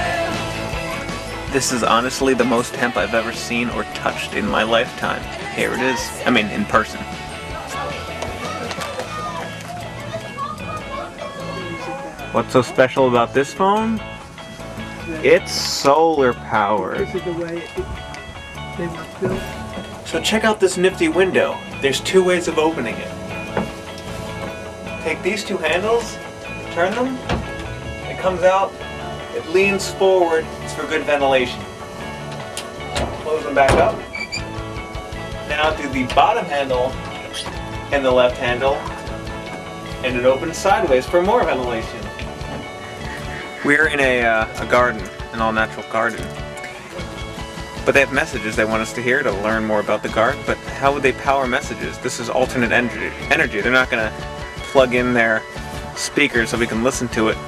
This is honestly the most hemp I've ever seen or touched in my lifetime. Here it is. I mean, in person. What's so special about this phone? It's solar powered. This is the way they were built. So check out this nifty window. There's two ways of opening it. Take these two handles, turn them, it comes out, it leans forward, it's for good ventilation. Close them back up. Now do the bottom handle and the left handle, and it opens sideways for more ventilation. We're in a garden, an all-natural garden. But they have messages they want us to hear to learn more about the garden, but how would they power messages? This is alternate energy. They're not going to plug in their speakers so we can listen to it.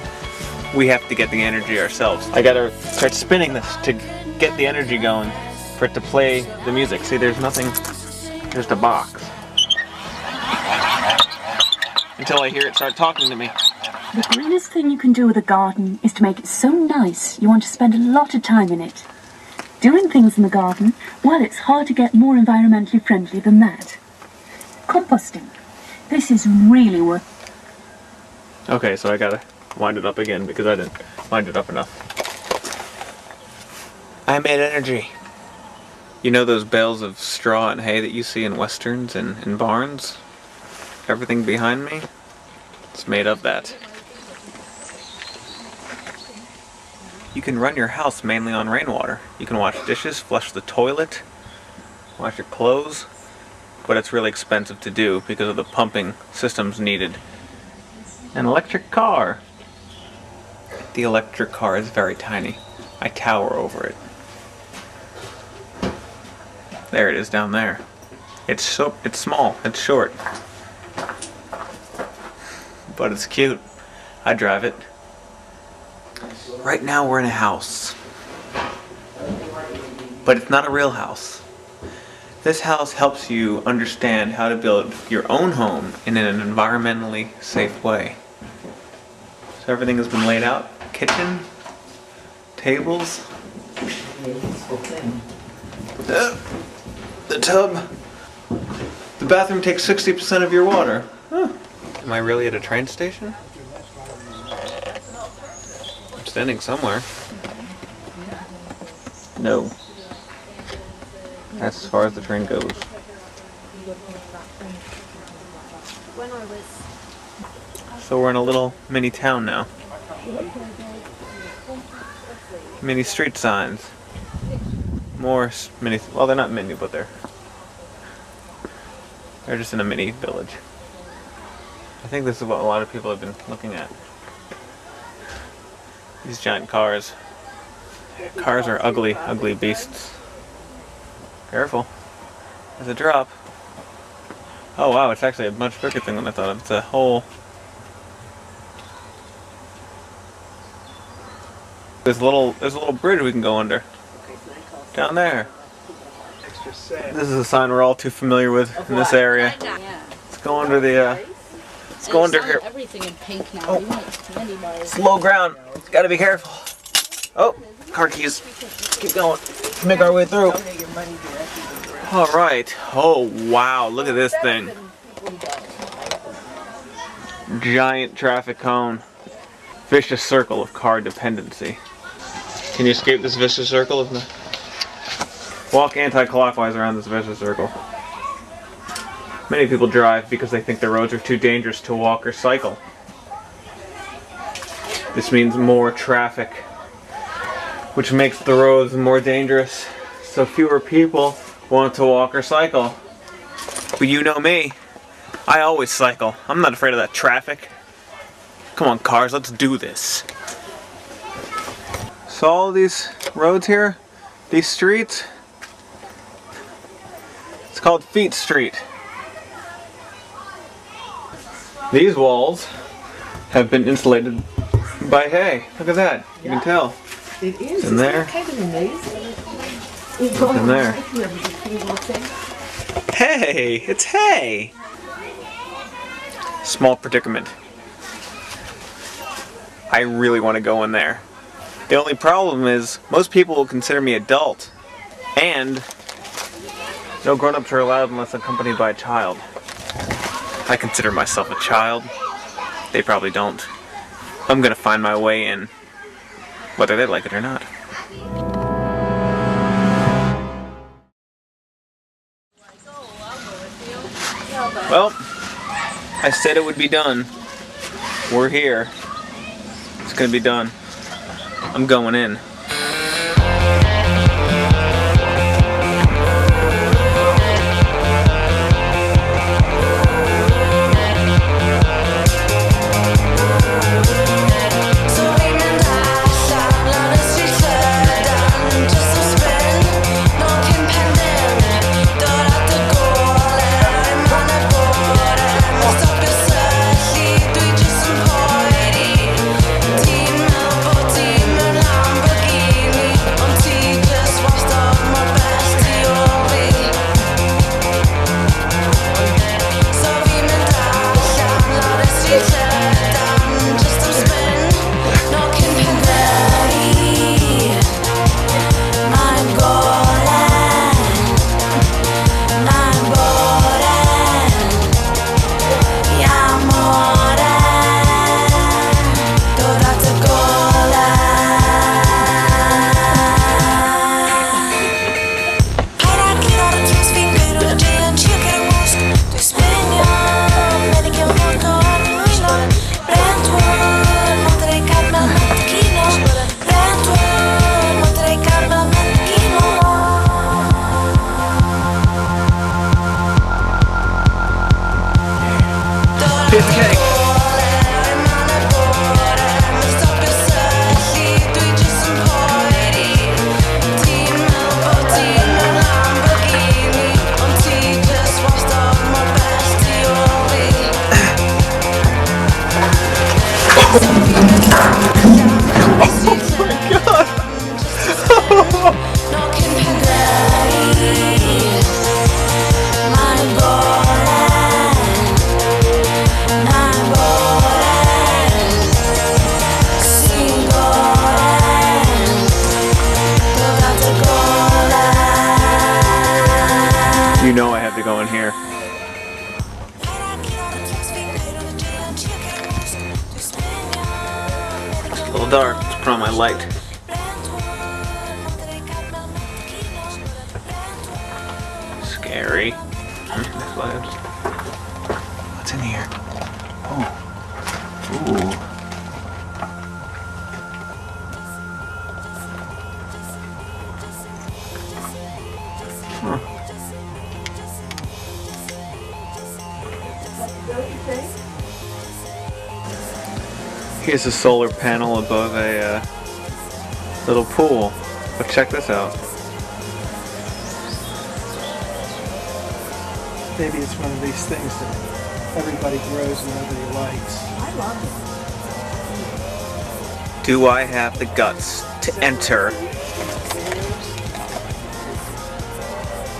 We have to get the energy ourselves. I gotta start spinning this to get the energy going for it to play the music. See, there's nothing, just a box. Until I hear it start talking to me. The greenest thing you can do with a garden is to make it so nice you want to spend a lot of time in it. Doing things in the garden, well, it's hard to get more environmentally friendly than that. Composting. This is really worth. Okay, so I gotta wind it up again because I didn't wind it up enough. I made energy. You know those bales of straw and hay that you see in westerns and in barns? Everything behind me, it's made of that. You can run your house mainly on rainwater. You can wash dishes, flush the toilet, wash your clothes, but it's really expensive to do because of the pumping systems needed. An electric car. The electric car is very tiny. I tower over it. There it is down there. It's small, it's short. But it's cute. I drive it. Right now we're in a house. But it's not a real house. This house helps you understand how to build your own home in an environmentally safe way. So everything has been laid out. Kitchen, tables, the tub. The bathroom takes 60% of your water. Huh. Am I really at a train station? I'm standing somewhere. No. That's as far as the train goes. So we're in a little mini town now. Mini street signs. More mini, well, they're not mini, but they're just in a mini village. I think this is what a lot of people have been looking at. These giant cars. Cars are ugly, ugly beasts. Careful. There's a drop. Oh wow, it's actually a much bigger thing than I thought. It's a whole... There's a little bridge we can go under. Down there. This is a sign we're all too familiar with in this area. Let's go under the let's go under here. Everything in pink now. Oh. It's low ground. Gotta be careful. Oh, car keys. Keep going. Make our way through. Alright. Oh wow, look at this thing. Giant traffic cone. Vicious circle of car dependency. Can you escape this vicious circle? Walk anti-clockwise around this vicious circle. Many people drive because they think the roads are too dangerous to walk or cycle. This means more traffic, which makes the roads more dangerous, so fewer people want to walk or cycle. But you know me, I always cycle. I'm not afraid of that traffic. Come on cars, let's do this. So all these roads here, these streets, it's called Feet Street. These walls have been insulated by hay. Look at that. You can tell. It is. It's in there. Kind of amazing. It's in there. Hey! It's hay! Small predicament. I really want to go in there. The only problem is, most people will consider me adult. And no grown-ups are allowed unless accompanied by a child. I consider myself a child. They probably don't. I'm gonna find my way in, whether they like it or not. Well, I said it would be done. We're here. It's gonna be done. I'm going in. You know I have to go in here. It's a little dark. Let's put on my light. Scary. What's in here? Oh. Ooh. Huh. Here's a solar panel above a little pool. But check this out. Maybe it's one of these things that everybody grows and nobody likes. I love it. Do I have the guts to enter?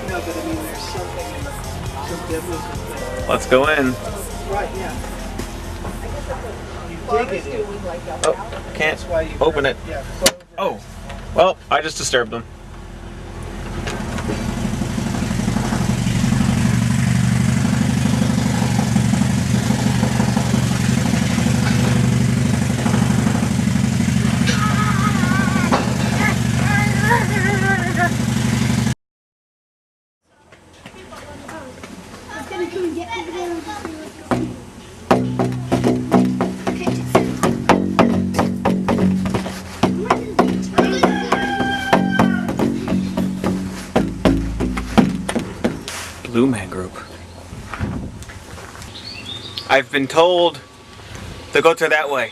No, but I mean, there's something in some biblical thing. Let's go in. Right, yeah. You dig it in. Oh, can't open it. Yeah. Oh, well, I just disturbed them. Blue Man Group. I've been told the goats are that way.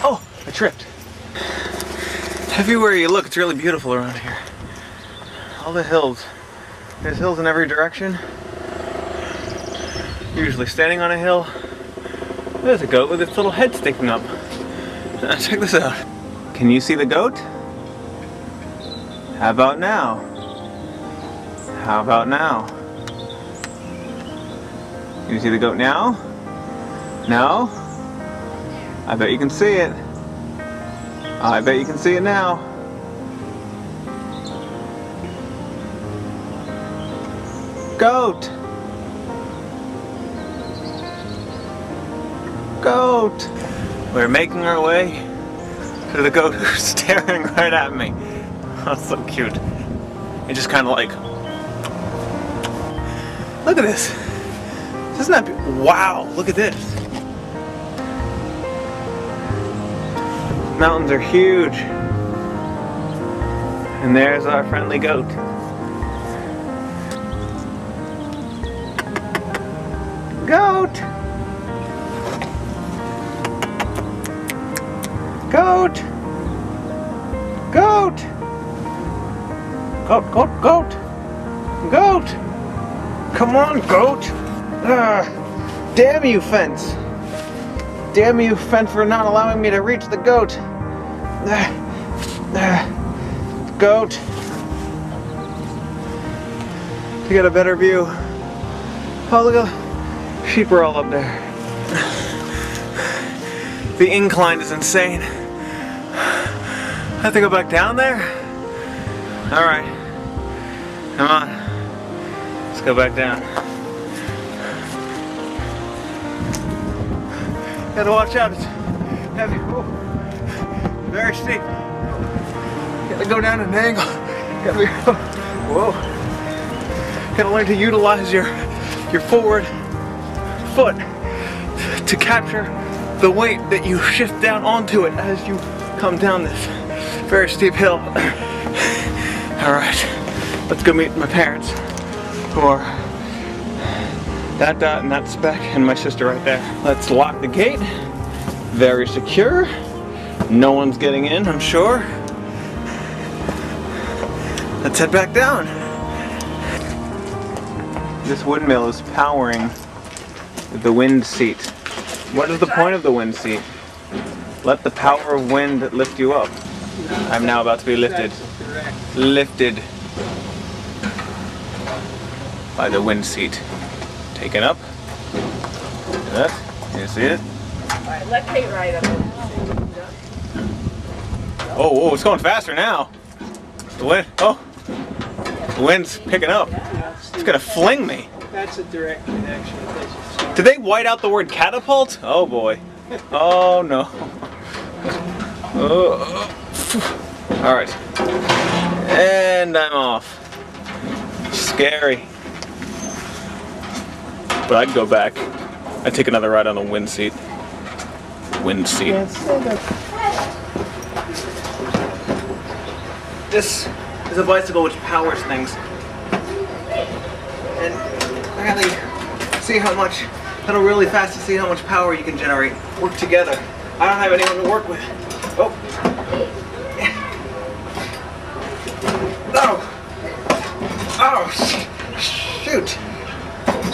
Oh, I tripped. Everywhere you look, it's really beautiful around here. All the hills. There's hills in every direction. Usually standing on a hill. There's a goat with its little head sticking up. Check this out. Can you see the goat? How about now? How about now? Can you see the goat now? No? I bet you can see it. I bet you can see it now. Goat! Goat! We're making our way to the goat who's staring right at me. That's so cute. It just kind of like... Look at this. Isn't that... Wow, look at this. Mountains are huge. And there's our friendly goat. Goat! Goat! Goat! Goat, goat, goat! Goat! Come on, goat! Damn you, fence! Damn you, fence, for not allowing me to reach the goat! Goat! To get a better view. Oh, look at sheep are all up there. The incline is insane. I have to go back down there? Alright. Come on. Let's go back down. Gotta watch out, it's heavy. Oh. Very steep. Gotta go down at an angle. Gotta be, whoa. Gotta learn to utilize your forward foot to capture the weight that you shift down onto it as you come down this very steep hill. Alright, let's go meet my parents, who are that dot and that speck and my sister right there. Let's lock the gate. Very secure. No one's getting in, I'm sure. Let's head back down. This windmill is powering the wind seat. What is the point of the wind seat? Let the power of wind lift you up. I'm now about to be lifted. Lifted by the wind seat. Taken up. See that? Can you see it? Alright, let Kate ride up. Oh, it's going faster now. The wind, the wind's picking up. It's gonna fling me. That's a direct connection. Did they white out the word catapult? Oh boy. Oh no. Alright. And I'm off. Scary. But I'd go back. I'd take another ride on the wind seat. Wind seat. This is a bicycle which powers things. And I gotta see how much pedal really fast to see how much power you can generate. Work together. I don't have anyone to work with. Oh. No. Oh, shoot.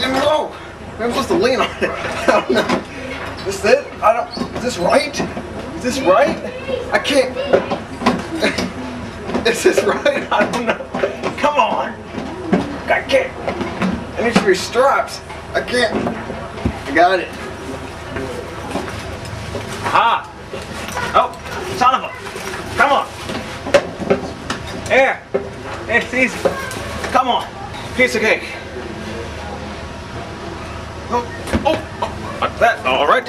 No. I'm supposed to lean on it. I don't know. Is this it? Is this right? Is this right? I can't. Is this right? I don't know. Come on. I can't. I need to be strapped. I can't. I got it. Ah. Oh, son of a. Come on. Here. It's easy. Come on. Piece of cake. Oh, like that. All right.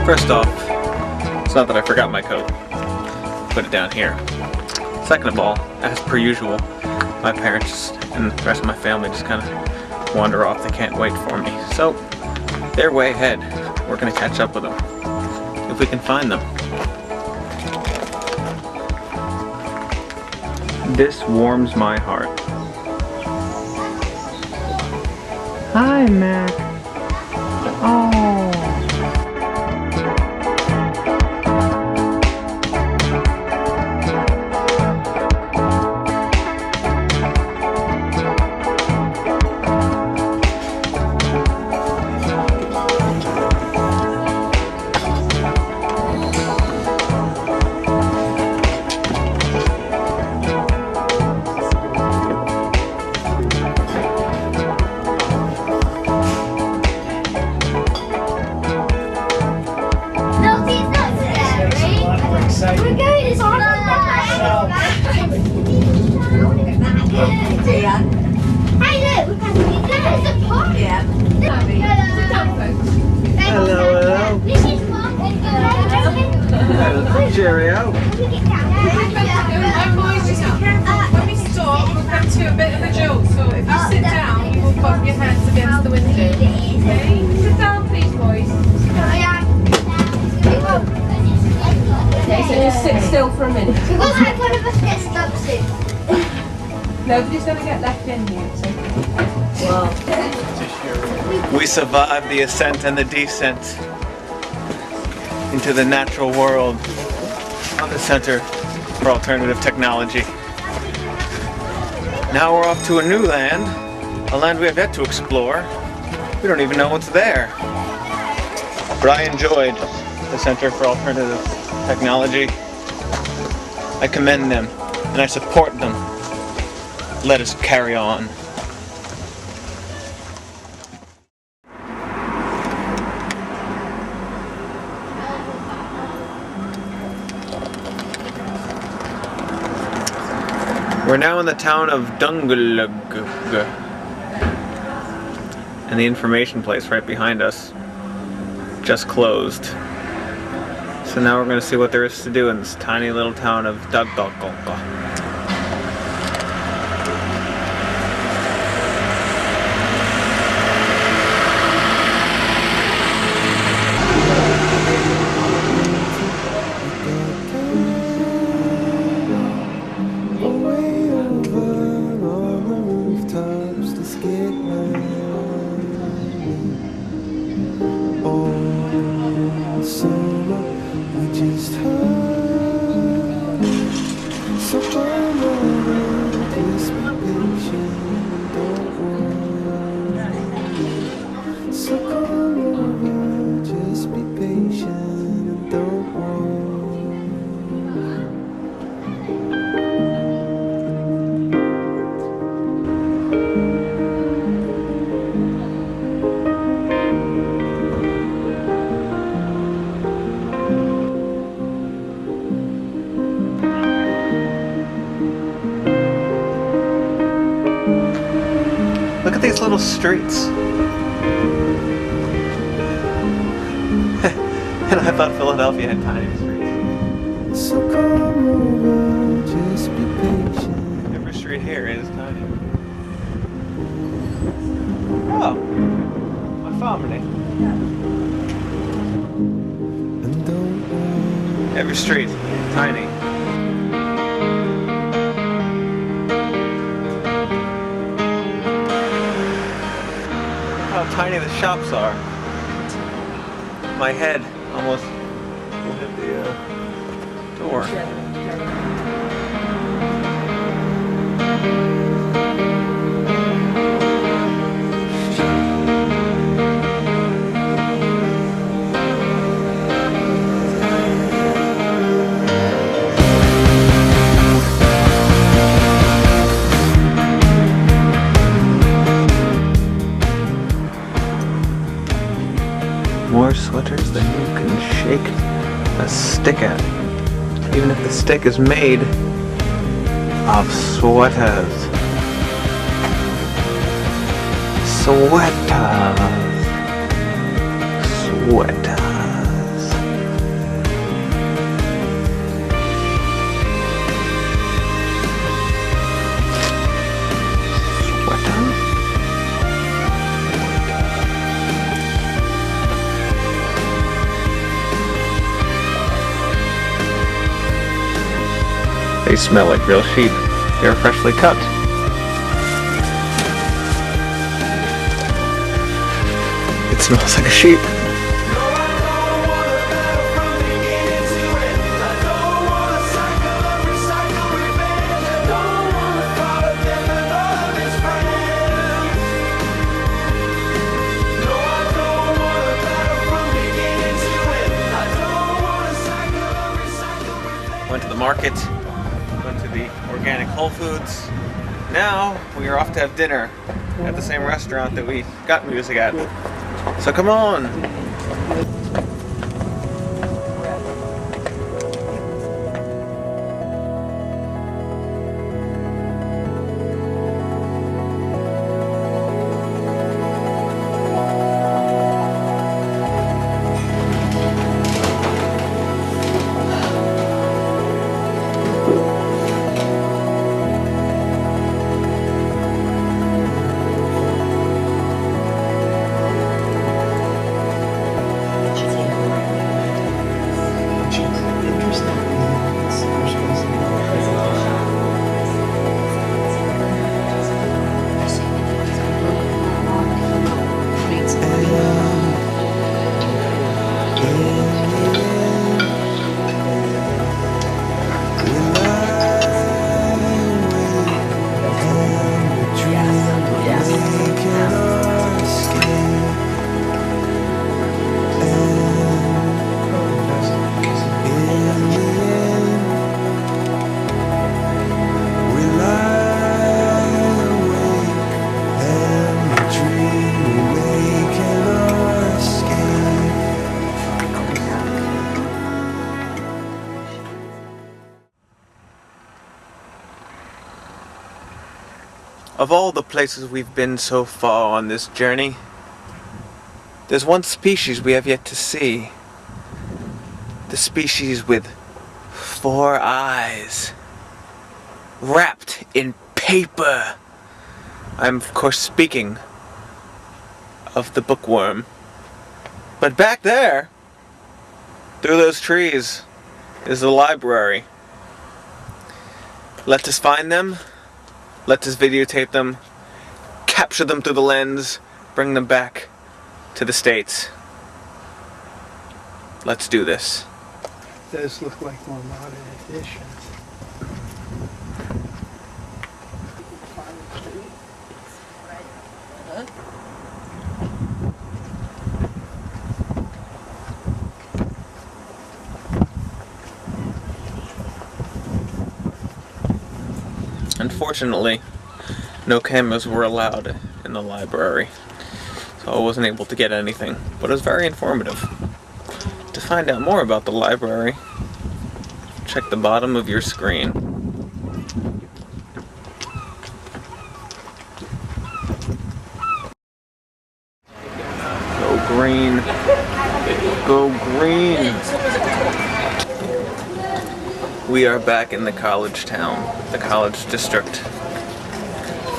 First off, it's not that I forgot my coat. Put it down here. Second of all, as per usual, my parents and the rest of my family just kind of wander off. They can't wait for me. So, they're way ahead. We're going to catch up with them. If we can find them. This warms my heart. Hi, Mac. Oh. Cheerio. When we stop, we'll come to a bit of a joke. So if you sit down, you will bump your hands against the window. Okay? Sit down, please, boys. Okay, so just sit still for a minute. Because like one of us gets stuck soon. Nobody's going to get left in here. So. Wow. We survived the ascent and the descent into the natural world of the Center for Alternative Technology. Now we're off to a new land, a land we have yet to explore. We don't even know what's there. But I enjoyed the Center for Alternative Technology. I commend them and I support them. Let us carry on. We're now in the town of Dolgellau, and the information place right behind us just closed. So now we're going to see what there is to do in this tiny little town of Dolgellau. little streets. And I thought Philadelphia had tiny streets. So come over, just be patient. Every street here is tiny. Oh, my family. Every street, tiny. Look how tiny the shops are. My head almost hit the door. More sweaters than you can shake a stick at, even if the stick is made of sweaters. Sweaters. Sweaters. They smell like real sheep. They're freshly cut. It smells like a sheep. Went to the market. The organic Whole Foods. Now we are off to have dinner at the same restaurant that we got music at. So come on! Of all the places we've been so far on this journey, there's one species we have yet to see. The species with 4 eyes, wrapped in paper. I'm of course speaking of the bookworm. But back there, through those trees, is the library. Let us find them. Let us videotape them, capture them through the lens, bring them back to the States. Let's do this. It does look like more modern editions. Unfortunately, no cameras were allowed in the library, so I wasn't able to get anything, but it was very informative. To find out more about the library, check the bottom of your screen. Go green! We are back in the college town, the college district.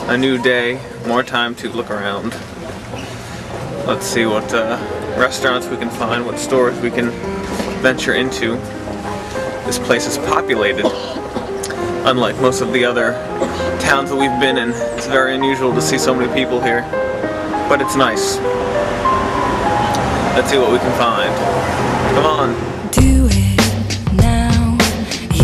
A new day, more time to look around. Let's see what restaurants we can find, what stores we can venture into. This place is populated. Unlike most of the other towns that we've been in, it's very unusual to see so many people here. But it's nice. Let's see what we can find. Come on. Do it now.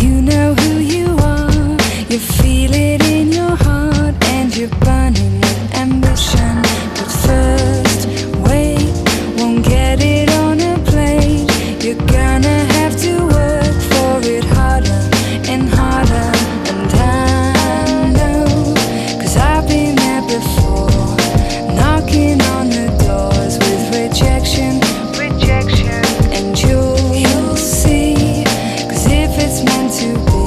You know who you are. You feel it in your heart and you're burning with ambition. But first, wait, won't get it on a plate. You're gonna have to work for it harder and harder. And I know, 'cause I've been there before, knocking on the doors with rejection. And you'll see, 'cause if it's meant to be,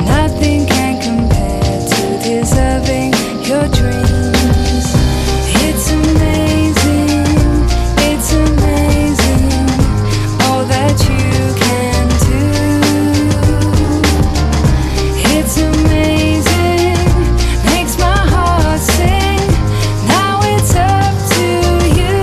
nothing can compare to deserving your dreams. It's amazing, all that you can do. It's amazing, makes my heart sing. Now it's up to you.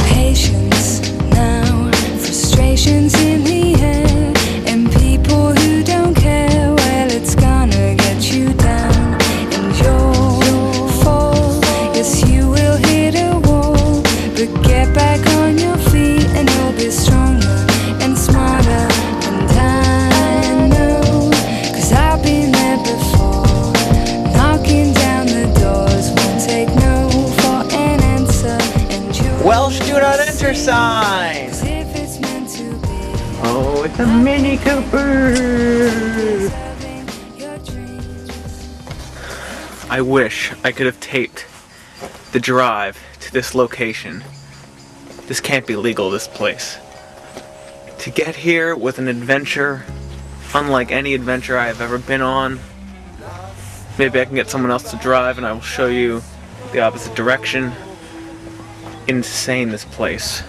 Patience now, frustrations in the air, and people who don't care, well, it's gonna get you down, and you'll fall. Yes, you will hit a wall, but get back on your feet, and you'll be stronger and smarter. And I know, 'cause I've been there before, knocking down the doors, won't take no for an answer. And you Welsh do not enter sign! if it's meant to be, Oh, it's a Mini Cooper! I wish I could have taped the drive to this location. This can't be legal, this place. To get here with an adventure unlike any adventure I have ever been on. Maybe I can get someone else to drive and I will show you the opposite direction. Insane, this place.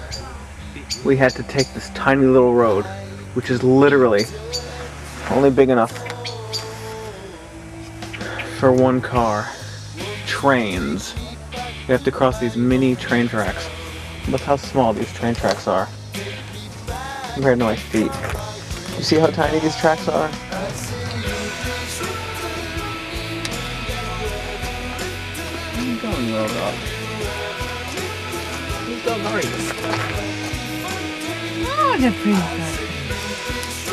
We had to take this tiny little road, which is literally only big enough for one car. Trains. We have to cross these mini train tracks. Look how small these train tracks are compared to my feet. You see how tiny these tracks are? Where are you going, little dog? Whose dog are you? Oh, the pretty puppy.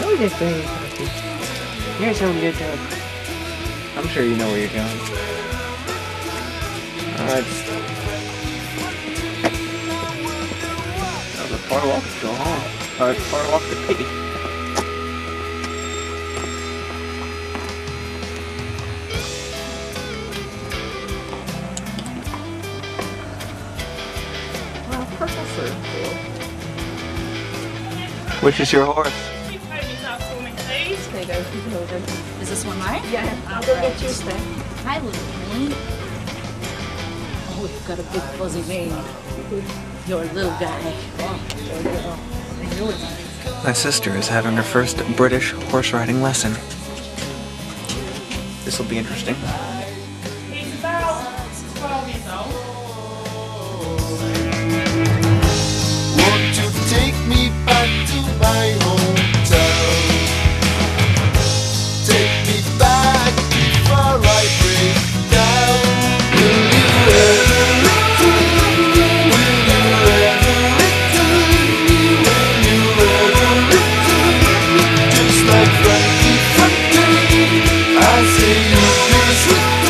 Oh, the pretty puppy. You're so good dog. I'm sure you know where you're going. Alright. That was a far walk to go home. Or a far walk to pee. Well, Professor. Which is your horse? There you go, keep it over. Is this one mine? Yeah, I'll go get yours then. Hi, little mini. Oh, you've got a big fuzzy mane. You're a little guy. My sister is having her first British horse riding lesson. This will be interesting. He's about 12 years old. Won't you take me back to my hometown? Take me back before I break down. Will you ever return? Will you ever return? Will you ever return? Just like Frankie Fontaine, I say you miss it.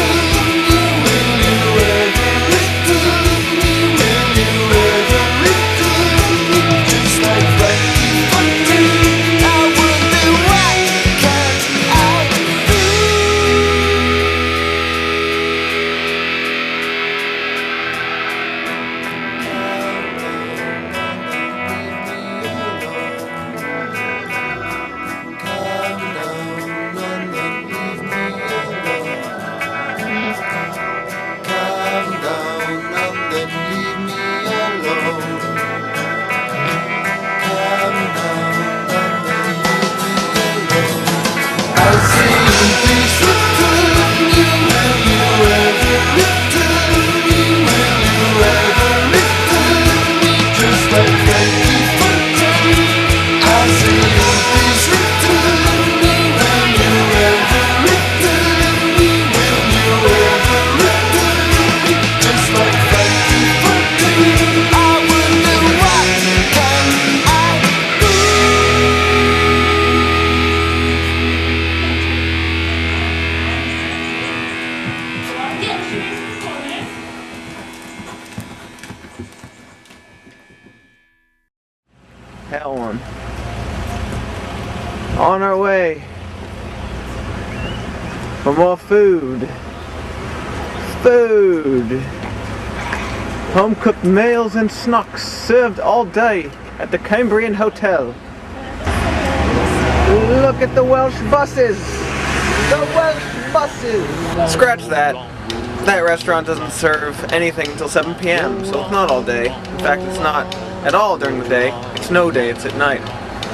Helen. On our way for more food. Food. Home-cooked meals and snacks served all day at the Cambrian Hotel. Look at the Welsh buses! The Welsh buses! Scratch that. That restaurant doesn't serve anything until 7 p.m., so it's not all day. In fact, it's not at all during the day. It's no day, it's at night.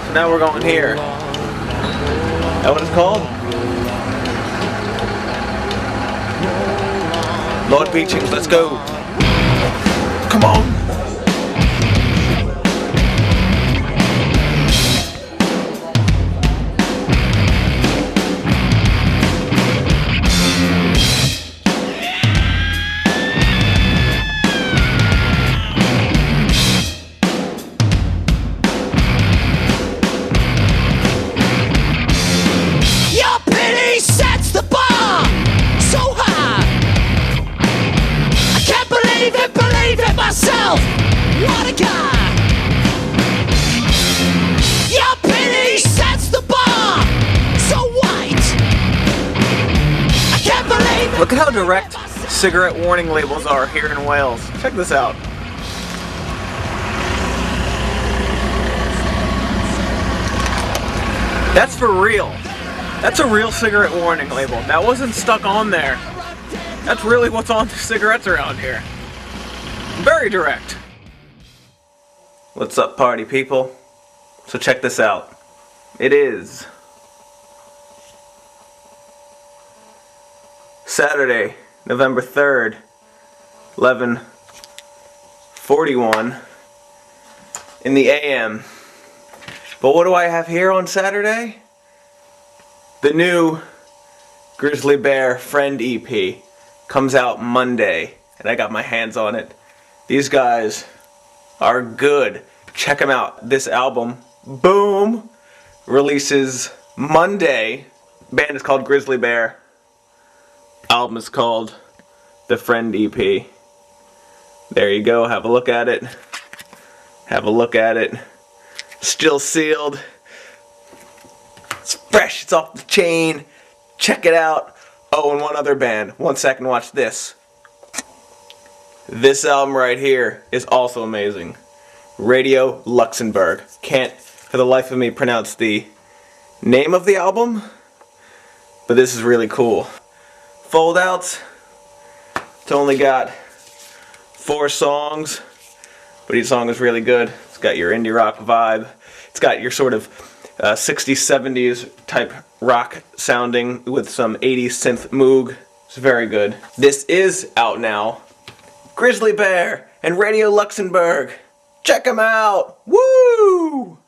So now we're going here. Is that what it's called? Lord Beechings, let's go. Come on. What a guy! Your pity sets the bar so white. I can't believe it. Look at how direct cigarette warning labels are here in Wales. Check this out. That's for real. That's a real cigarette warning label. That wasn't stuck on there. That's really what's on the cigarettes around here. Very direct. What's up, party people? So check this out. It is Saturday, November 3rd, 11:41 in the AM. But what do I have here on Saturday? The new Grizzly Bear Friend EP comes out Monday, and I got my hands on it. These guys are good. Check them out. This album, boom, releases Monday. Band is called Grizzly Bear. Album is called The Friend EP. There you go. Have a look at it. Have a look at it. Still sealed. It's fresh. It's off the chain. Check it out. Oh, and one other band. 1 second, watch this. This album right here is also amazing. Radio Luxembourg. Can't for the life of me pronounce the name of the album, but this is really cool. Fold outs. It's only got 4 songs, but each song is really good. It's got your indie rock vibe. It's got your sort of 60s, 70s type rock sounding with some 80s synth moog. It's very good. This is out now. Grizzly Bear and Radio Luxembourg. Check them out. Woo!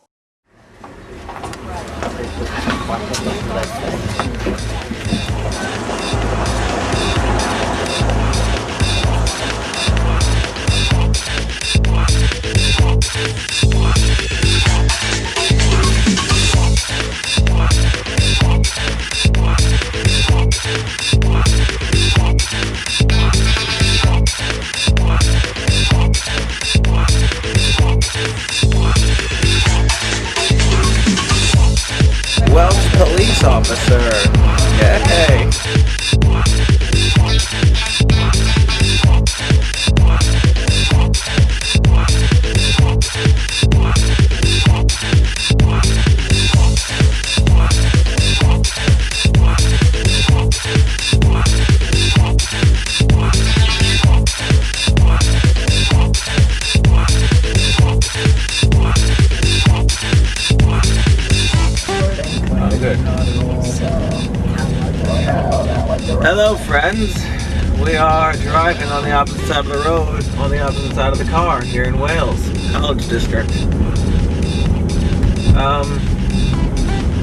Welsh police officer. Yay! Hello friends, we are driving on the opposite side of the road, on the opposite side of the car, here in Wales, College District.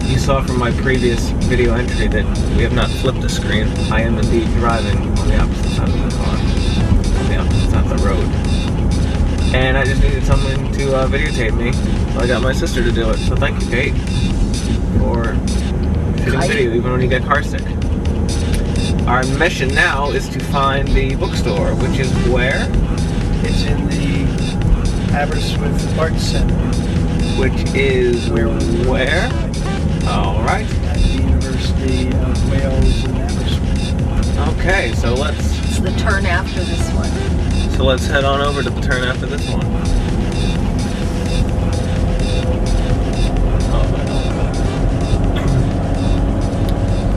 You saw from my previous video entry that we have not flipped the screen. I am indeed driving on the opposite side of the car, on the opposite side of the road. And I just needed someone to videotape me, so I got my sister to do it. So thank you, Kate, for shooting video even when you get car sick. Our mission now is to find the bookstore, which is where? It's in the Aberystwyth Arts Center. which is where? All right. At the University of Wales in Aberystwyth. Okay, so It's the turn after this one. let's head on over to the turn after this one.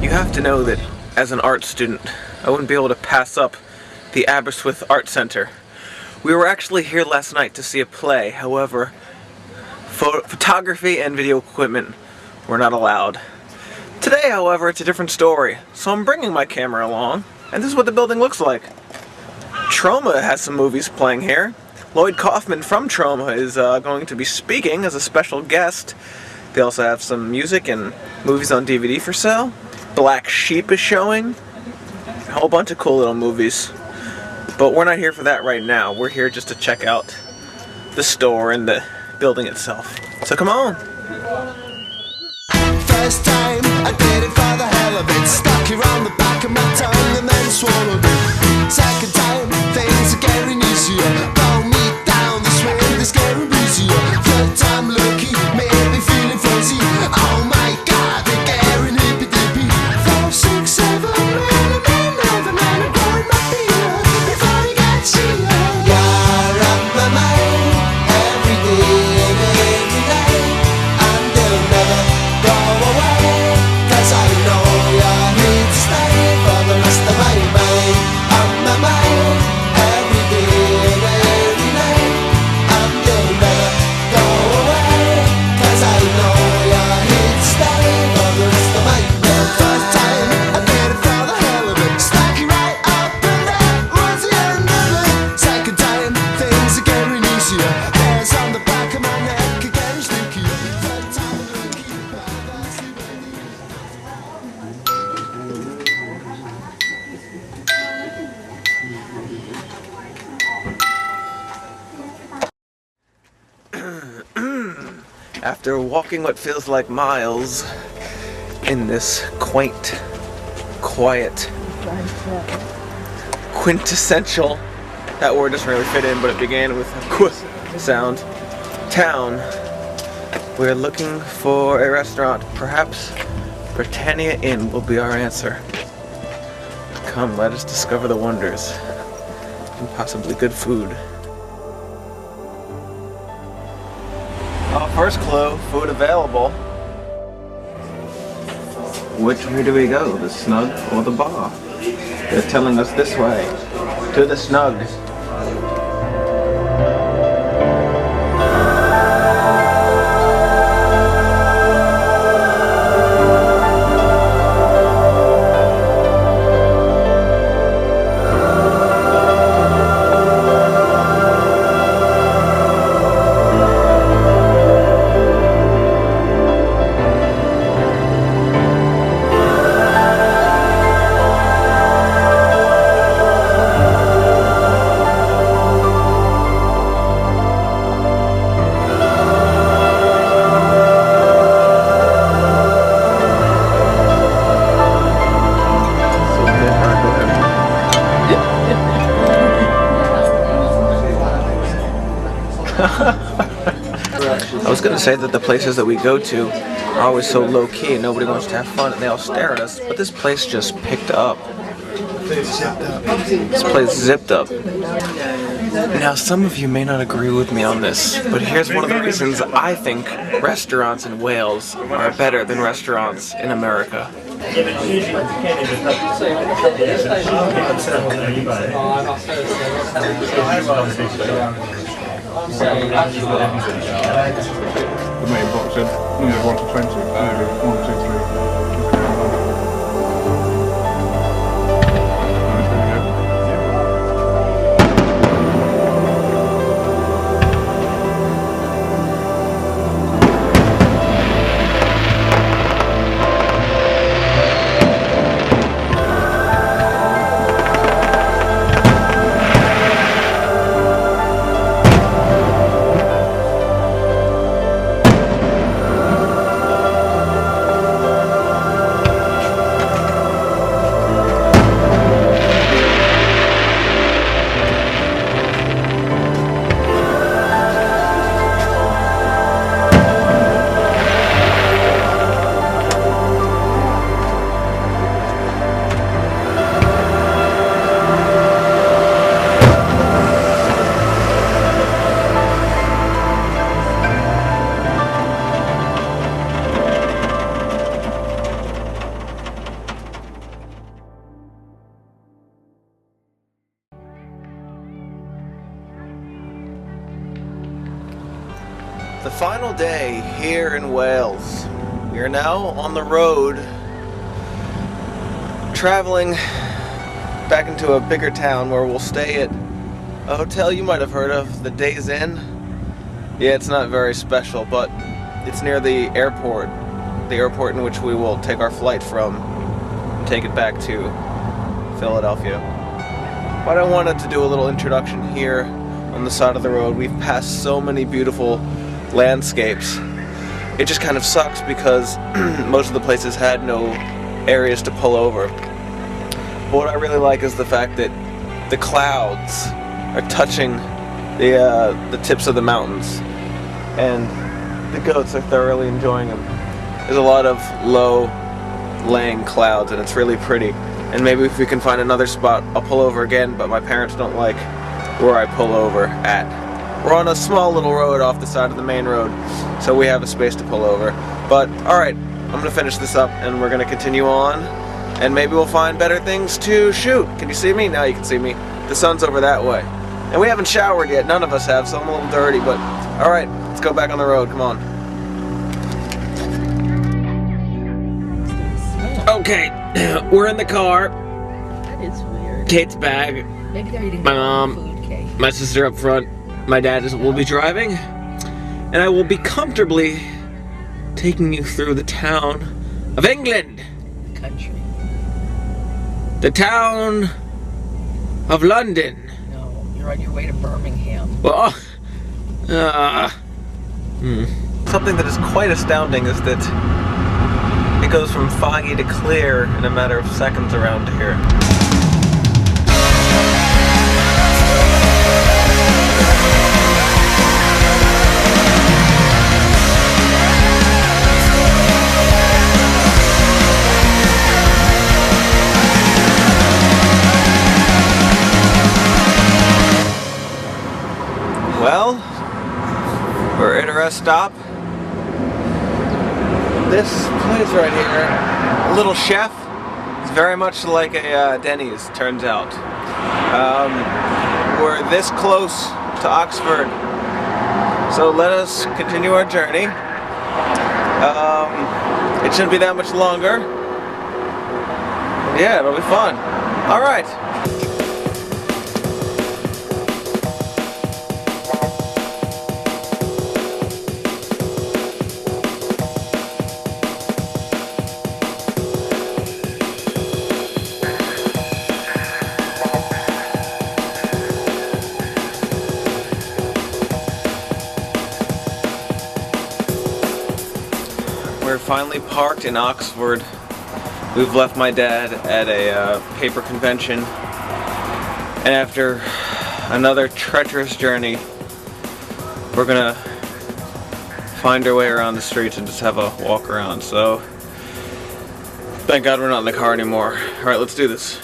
You have to know that as an art student, I wouldn't be able to pass up the Aberystwyth Art Center. We were actually here last night to see a play, however, photography and video equipment were not allowed. Today, however, it's a different story, so I'm bringing my camera along, and this is what the building looks like. Troma has some movies playing here. Lloyd Kaufman from Troma is going to be speaking as a special guest. They also have some music and movies on DVD for sale. Black Sheep is showing. A whole bunch of cool little movies. But we're not here for that right now. We're here just to check out the store and the building itself. So come on. First time I did it for the hell of it. Stuck around the back of my tongue and then swallowed it. Second time, things are getting easier. Roll me down this way, this getting easier. Third time lucky, maybe feeling fuzzy. Oh my god, they're getting hippy dippy. 4, 6, 7, and then 11, and I'm going my beer before you get cheer. You're on my mind every day and every night, and they'll never go away. 'Cause I know you're here to stay for the rest of my mind. On my mind every day and every night, and they'll never go away. 'Cause I know you're here to stay for the rest of my mind. First time I did it for the hell of it. Stuck it right up and that was the end of it. Second time, things are getting easier. Hairs on the back of my neck are getting stickier. Third time lucky, perversely ready. After walking what feels like miles in this quaint, quiet, quintessential, that word doesn't really fit in, but it began with a qu sound, town, we're looking for a restaurant. Perhaps Britannia Inn will be our answer. Come, let us discover the wonders and possibly good food. First clue, food available. Which way do we go, the snug or the bar? They're telling us this way, to the snug. I was going to say that the places that we go to are always so low-key and nobody wants to have fun and they all stare at us, but this place just picked up. This place zipped up. Now, some of you may not agree with me on this, but here's one of the reasons I think restaurants in Wales are better than restaurants in America. The main box said numbers 1 to 20. 1, 2, 3. The final day here in Wales. We are now on the road, traveling back into a bigger town where we'll stay at a hotel you might have heard of, the Days Inn. Yeah, it's not very special, but it's near the airport in which we will take our flight from and take it back to Philadelphia. But I wanted to do a little introduction here on the side of the road. We've passed so many beautiful landscapes. It just kind of sucks because most of the places had no areas to pull over. But what I really like is the fact that the clouds are touching the tips of the mountains, and the goats are thoroughly enjoying them. There's a lot of low-laying clouds, and it's really pretty. And maybe if we can find another spot, I'll pull over again, but my parents don't like where I pull over at. We're on a small little road off the side of the main road, so we have a space to pull over. But, alright, I'm going to finish this up, and we're going to continue on, and maybe we'll find better things to shoot. Can you see me? Now you can see me. The sun's over that way. And we haven't showered yet, none of us have, so I'm a little dirty, but alright, let's go back on the road, come on. Okay, we're in the car. That is weird. Kate's bag. Maybe they're eating My their own mom, food, Kate. my sister up front, my dad will be driving, and I will be comfortably taking you through the town of England. Country. The town of London. No, you're on your way to Birmingham. Well, something that is quite astounding is that it goes from foggy to clear in a matter of seconds around here. Well, we're at a rest stop. This place right here, a little chef, it's very much like a Denny's, turns out. We're this close to Oxford, so let us continue our journey. It shouldn't be that much longer. Yeah, it'll be fun. All right. We're finally parked in Oxford. We've left my dad at a paper convention, and after another treacherous journey, we're gonna find our way around the streets and just have a walk around. So, thank God we're not in the car anymore. Alright, let's do this.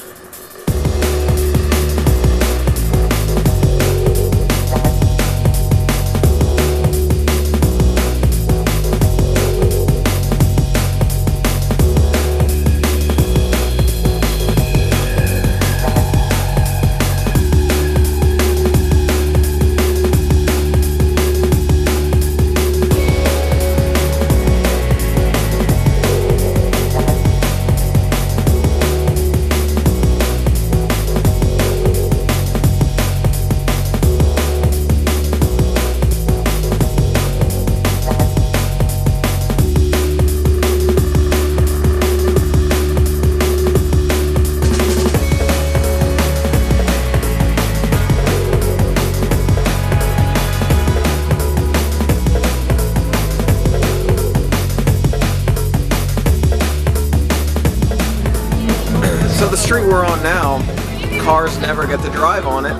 So the street we're on now, cars never get to drive on it.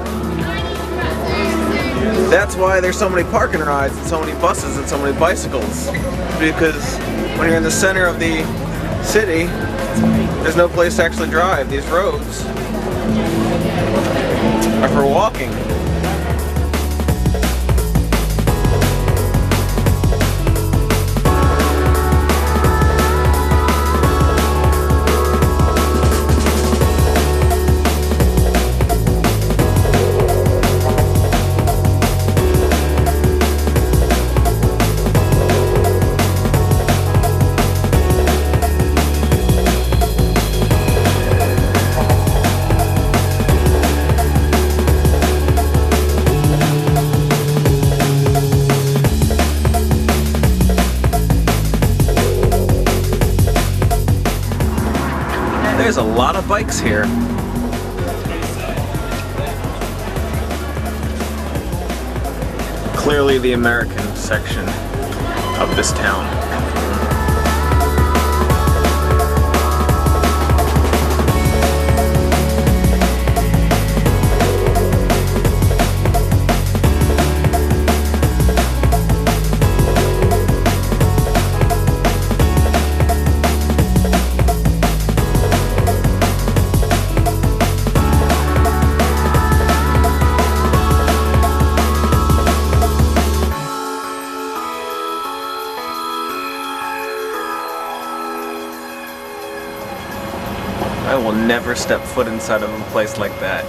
That's why there's so many parking rides and so many buses and so many bicycles. Because when you're in the center of the city, there's no place to actually drive. These roads are for walking. There's a lot of bikes here. Clearly the American section of this town. I will never step foot inside of a place like that.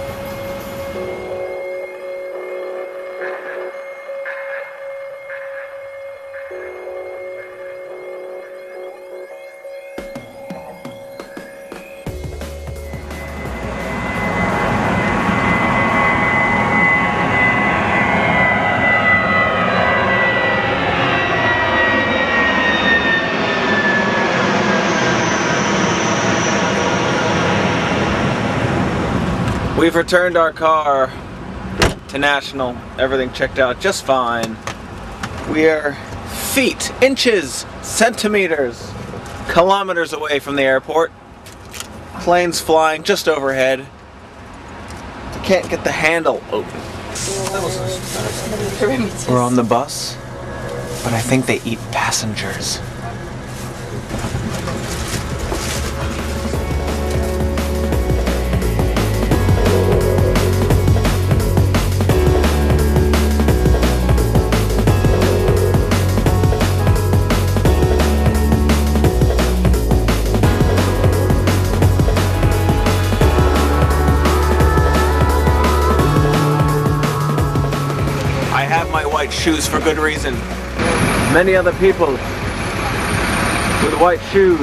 We've returned our car to National. Everything checked out just fine. We are feet, inches, centimeters, kilometers away from the airport. Planes flying just overhead. I can't get the handle open. We're on the bus, but I think they eat passengers. White shoes for good reason. Many other people with white shoes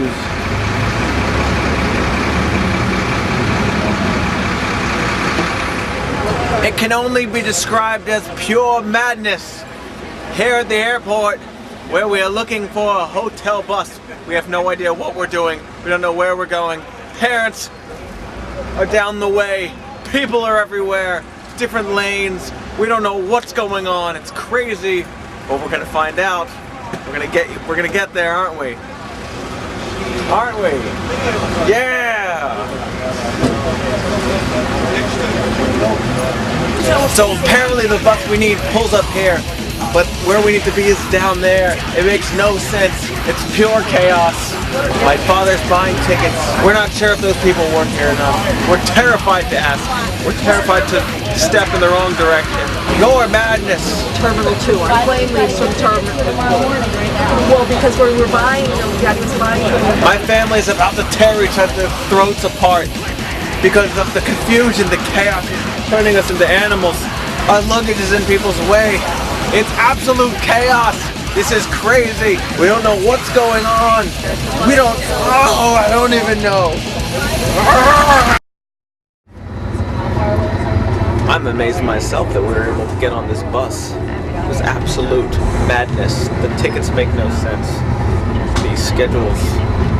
it can only be described as pure madness here at the airport where we are looking for a hotel bus. We have no idea what we're doing. We don't know where we're going. Parents are down the way. People are everywhere. Different lanes. We don't know what's going on. It's crazy, but we're gonna find out. We're gonna get there, aren't we? Aren't we? Yeah! So apparently the bus we need pulls up here, but where we need to be is down there. It makes no sense. It's pure chaos. My father's buying tickets. We're not sure if those people work here or not. We're terrified to ask. We're terrified to step in the wrong direction. Your madness. Terminal 2. Our plane leaves from Terminal 2. Well, because we were buying them, Jack was buying them. My family's about to tear each other's throats apart because of the confusion, the chaos, turning us into animals. Our luggage is in people's way. It's absolute chaos. This is crazy. We don't know what's going on. We don't, oh, I don't even know. I'm amazed myself that we were able to get on this bus. It was absolute madness. The tickets make no sense. These schedules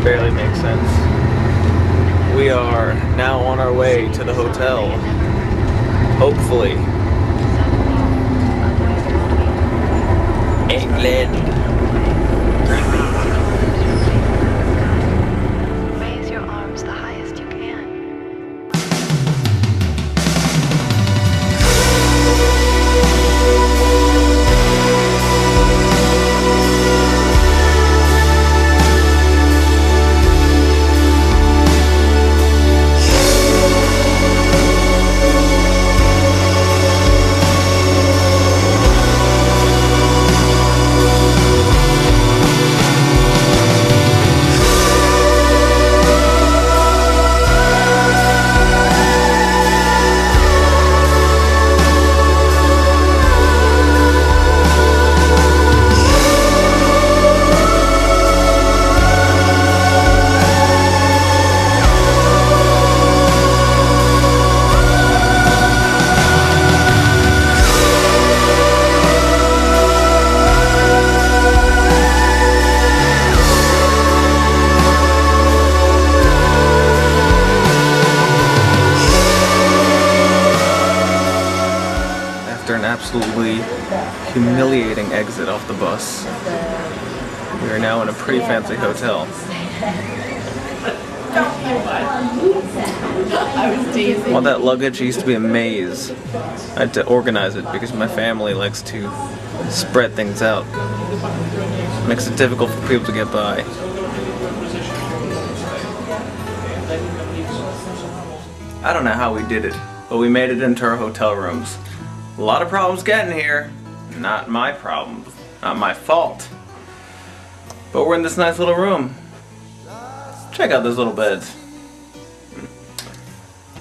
barely make sense. We are now on our way to the hotel. Hopefully. England. Raise your arms the highest you can. absolutely humiliating exit off the bus. We are now in a pretty fancy hotel. All that luggage used to be a maze. I had to organize it because my family likes to spread things out. Makes it difficult for people to get by. I don't know how we did it, but we made it into our hotel rooms. A lot of problems getting here. Not my problem. Not my fault. But we're in this nice little room. Check out those little beds.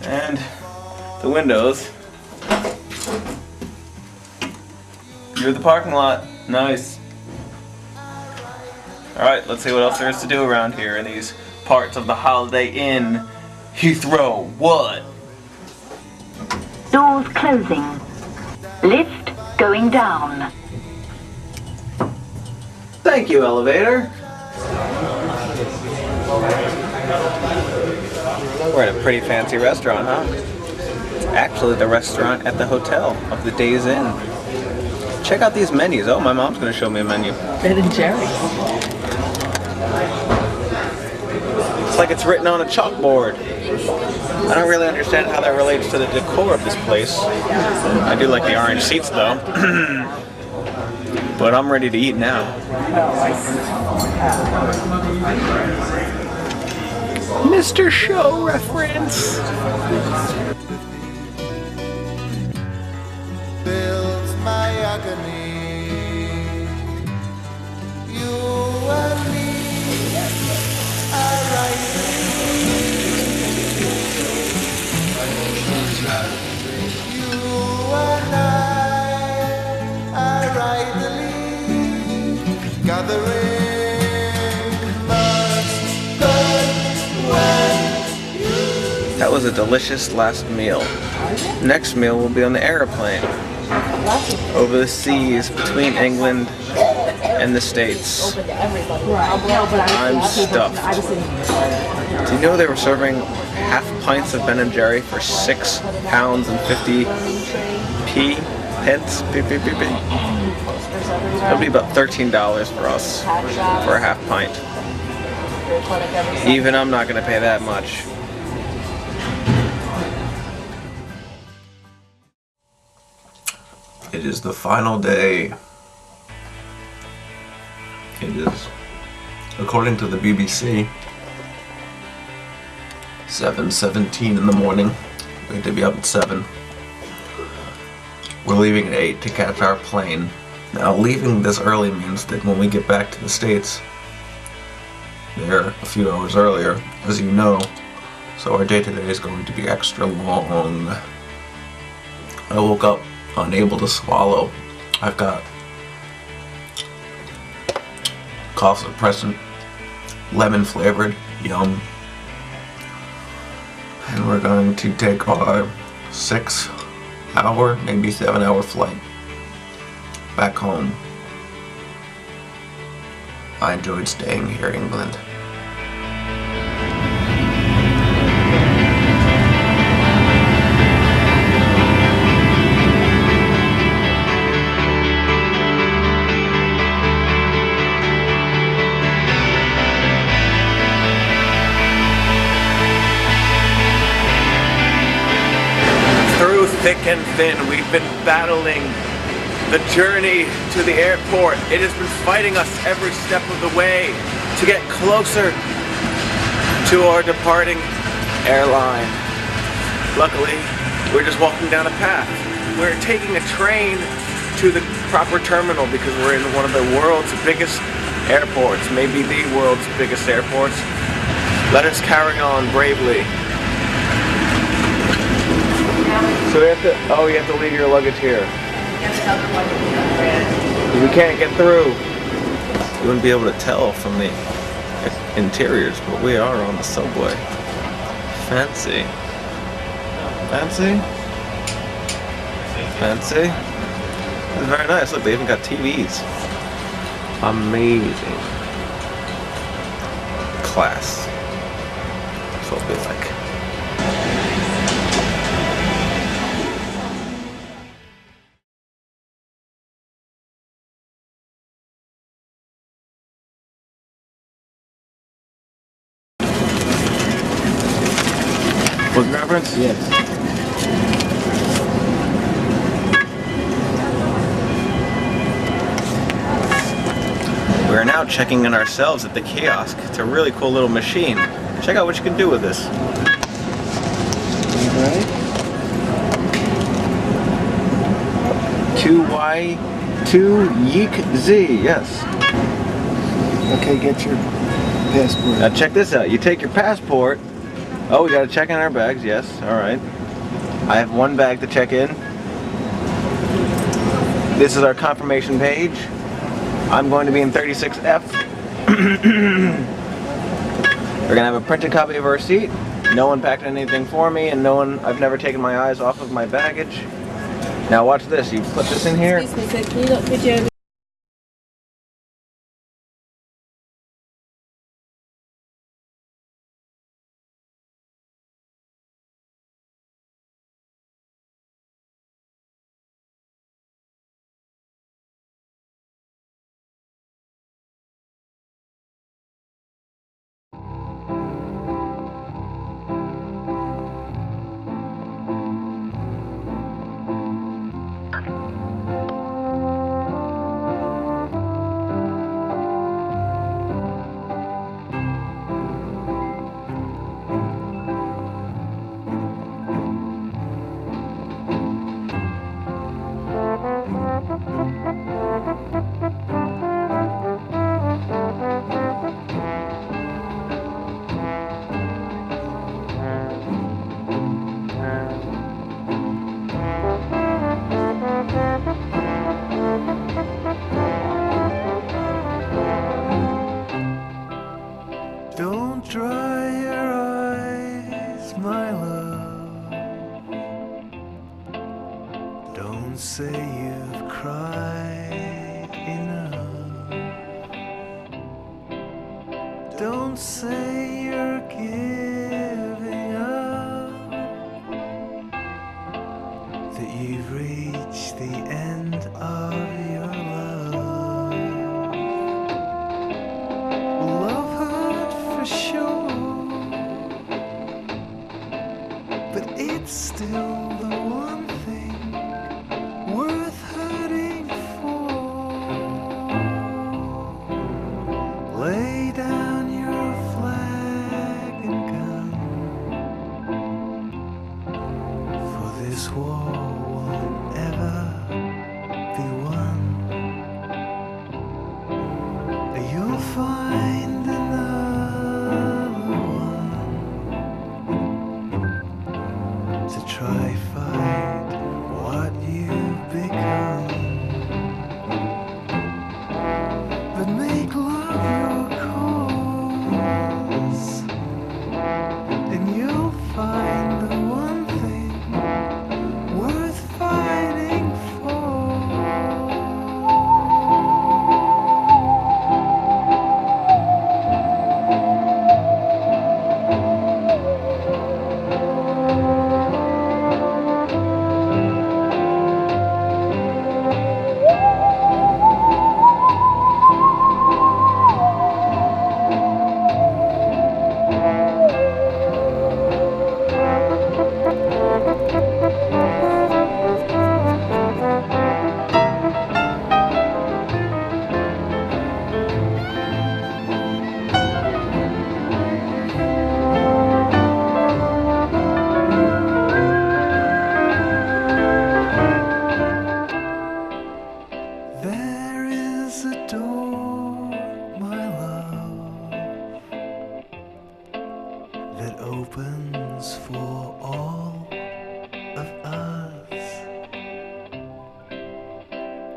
And the windows. View of the parking lot. Nice. Alright, let's see what else there is to do around here in these parts of the Holiday Inn. Heathrow, what? Doors closing. Lift going down. Thank you, elevator. We're at a pretty fancy restaurant, huh? It's actually the restaurant at the hotel of the Days Inn. Check out these menus. Oh, my mom's gonna show me a menu. Ben and Jerry's. It's like it's written on a chalkboard. I don't really understand how that relates to the decor of this place. I do like the orange seats though. But I'm ready to eat now. Mr. Show reference. Builds my agony. You and me are right. You and I are rightly gathering. That was a delicious last meal. Next meal will be on the airplane. Over the seas between England and the States. I'm stuffed. Do you know they were serving half pints of Ben & Jerry for £6 and 50p? Pence? That'll be about $13 for us for a half pint. Even I'm not going to pay that much. It is the final day. It is, according to the BBC, 7:17 in the morning. We had to be up at 7. We're leaving at 8 to catch our plane. Now, leaving this early means that when we get back to the States, they're a few hours earlier, as you know, so our day today is going to be extra long. I woke up unable to swallow. I've got cough suppressant, lemon flavored, yum. And we're going to take our 6-hour, maybe 7-hour flight back home. I enjoyed staying here in England. Through thick and thin, we've been battling the journey to the airport. It has been fighting us every step of the way to get closer to our departing airline. Luckily, we're just walking down a path. We're taking a train to the proper terminal because we're in one of the world's biggest airports, maybe the world's biggest airports. Let us carry on bravely. So we have to, oh, you have to leave your luggage here. We can't get through. You wouldn't be able to tell from the interiors, but we are on the subway. Fancy. Fancy? Fancy? It's very nice. Look, they even got TVs. Amazing. Class. That's what we like. Book reference? Yes. We're now checking in ourselves at the kiosk. It's a really cool little machine. Check out what you can do with this. Alright. 2Y2 Yeek Z, yes. Okay, get your passport. Now check this out. You take your passport. Oh, we gotta check in our bags, yes, alright. I have one bag to check in. This is our confirmation page. I'm going to be in 36F. We're gonna have a printed copy of our receipt. No one packed anything for me, and I've never taken my eyes off of my baggage. Now watch this, you put this in here. Excuse me, sir, can you not video? Don't dry your eyes, my love. Don't say you've cried enough. Don't say you're giving up. That you've reached the end of your love. Love hurt for sure, but it's still the one thing worth hurting for. Lay down your flag and gun, for this war won't ever be won. You'll find another one to try fight what you've become. But make love your cause, and you'll find the one thing worth fighting for. There is a door, my love, that opens for all of us.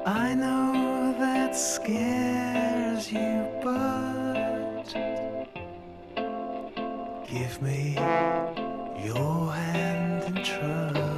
I know that scares you, but give me your hand and trust.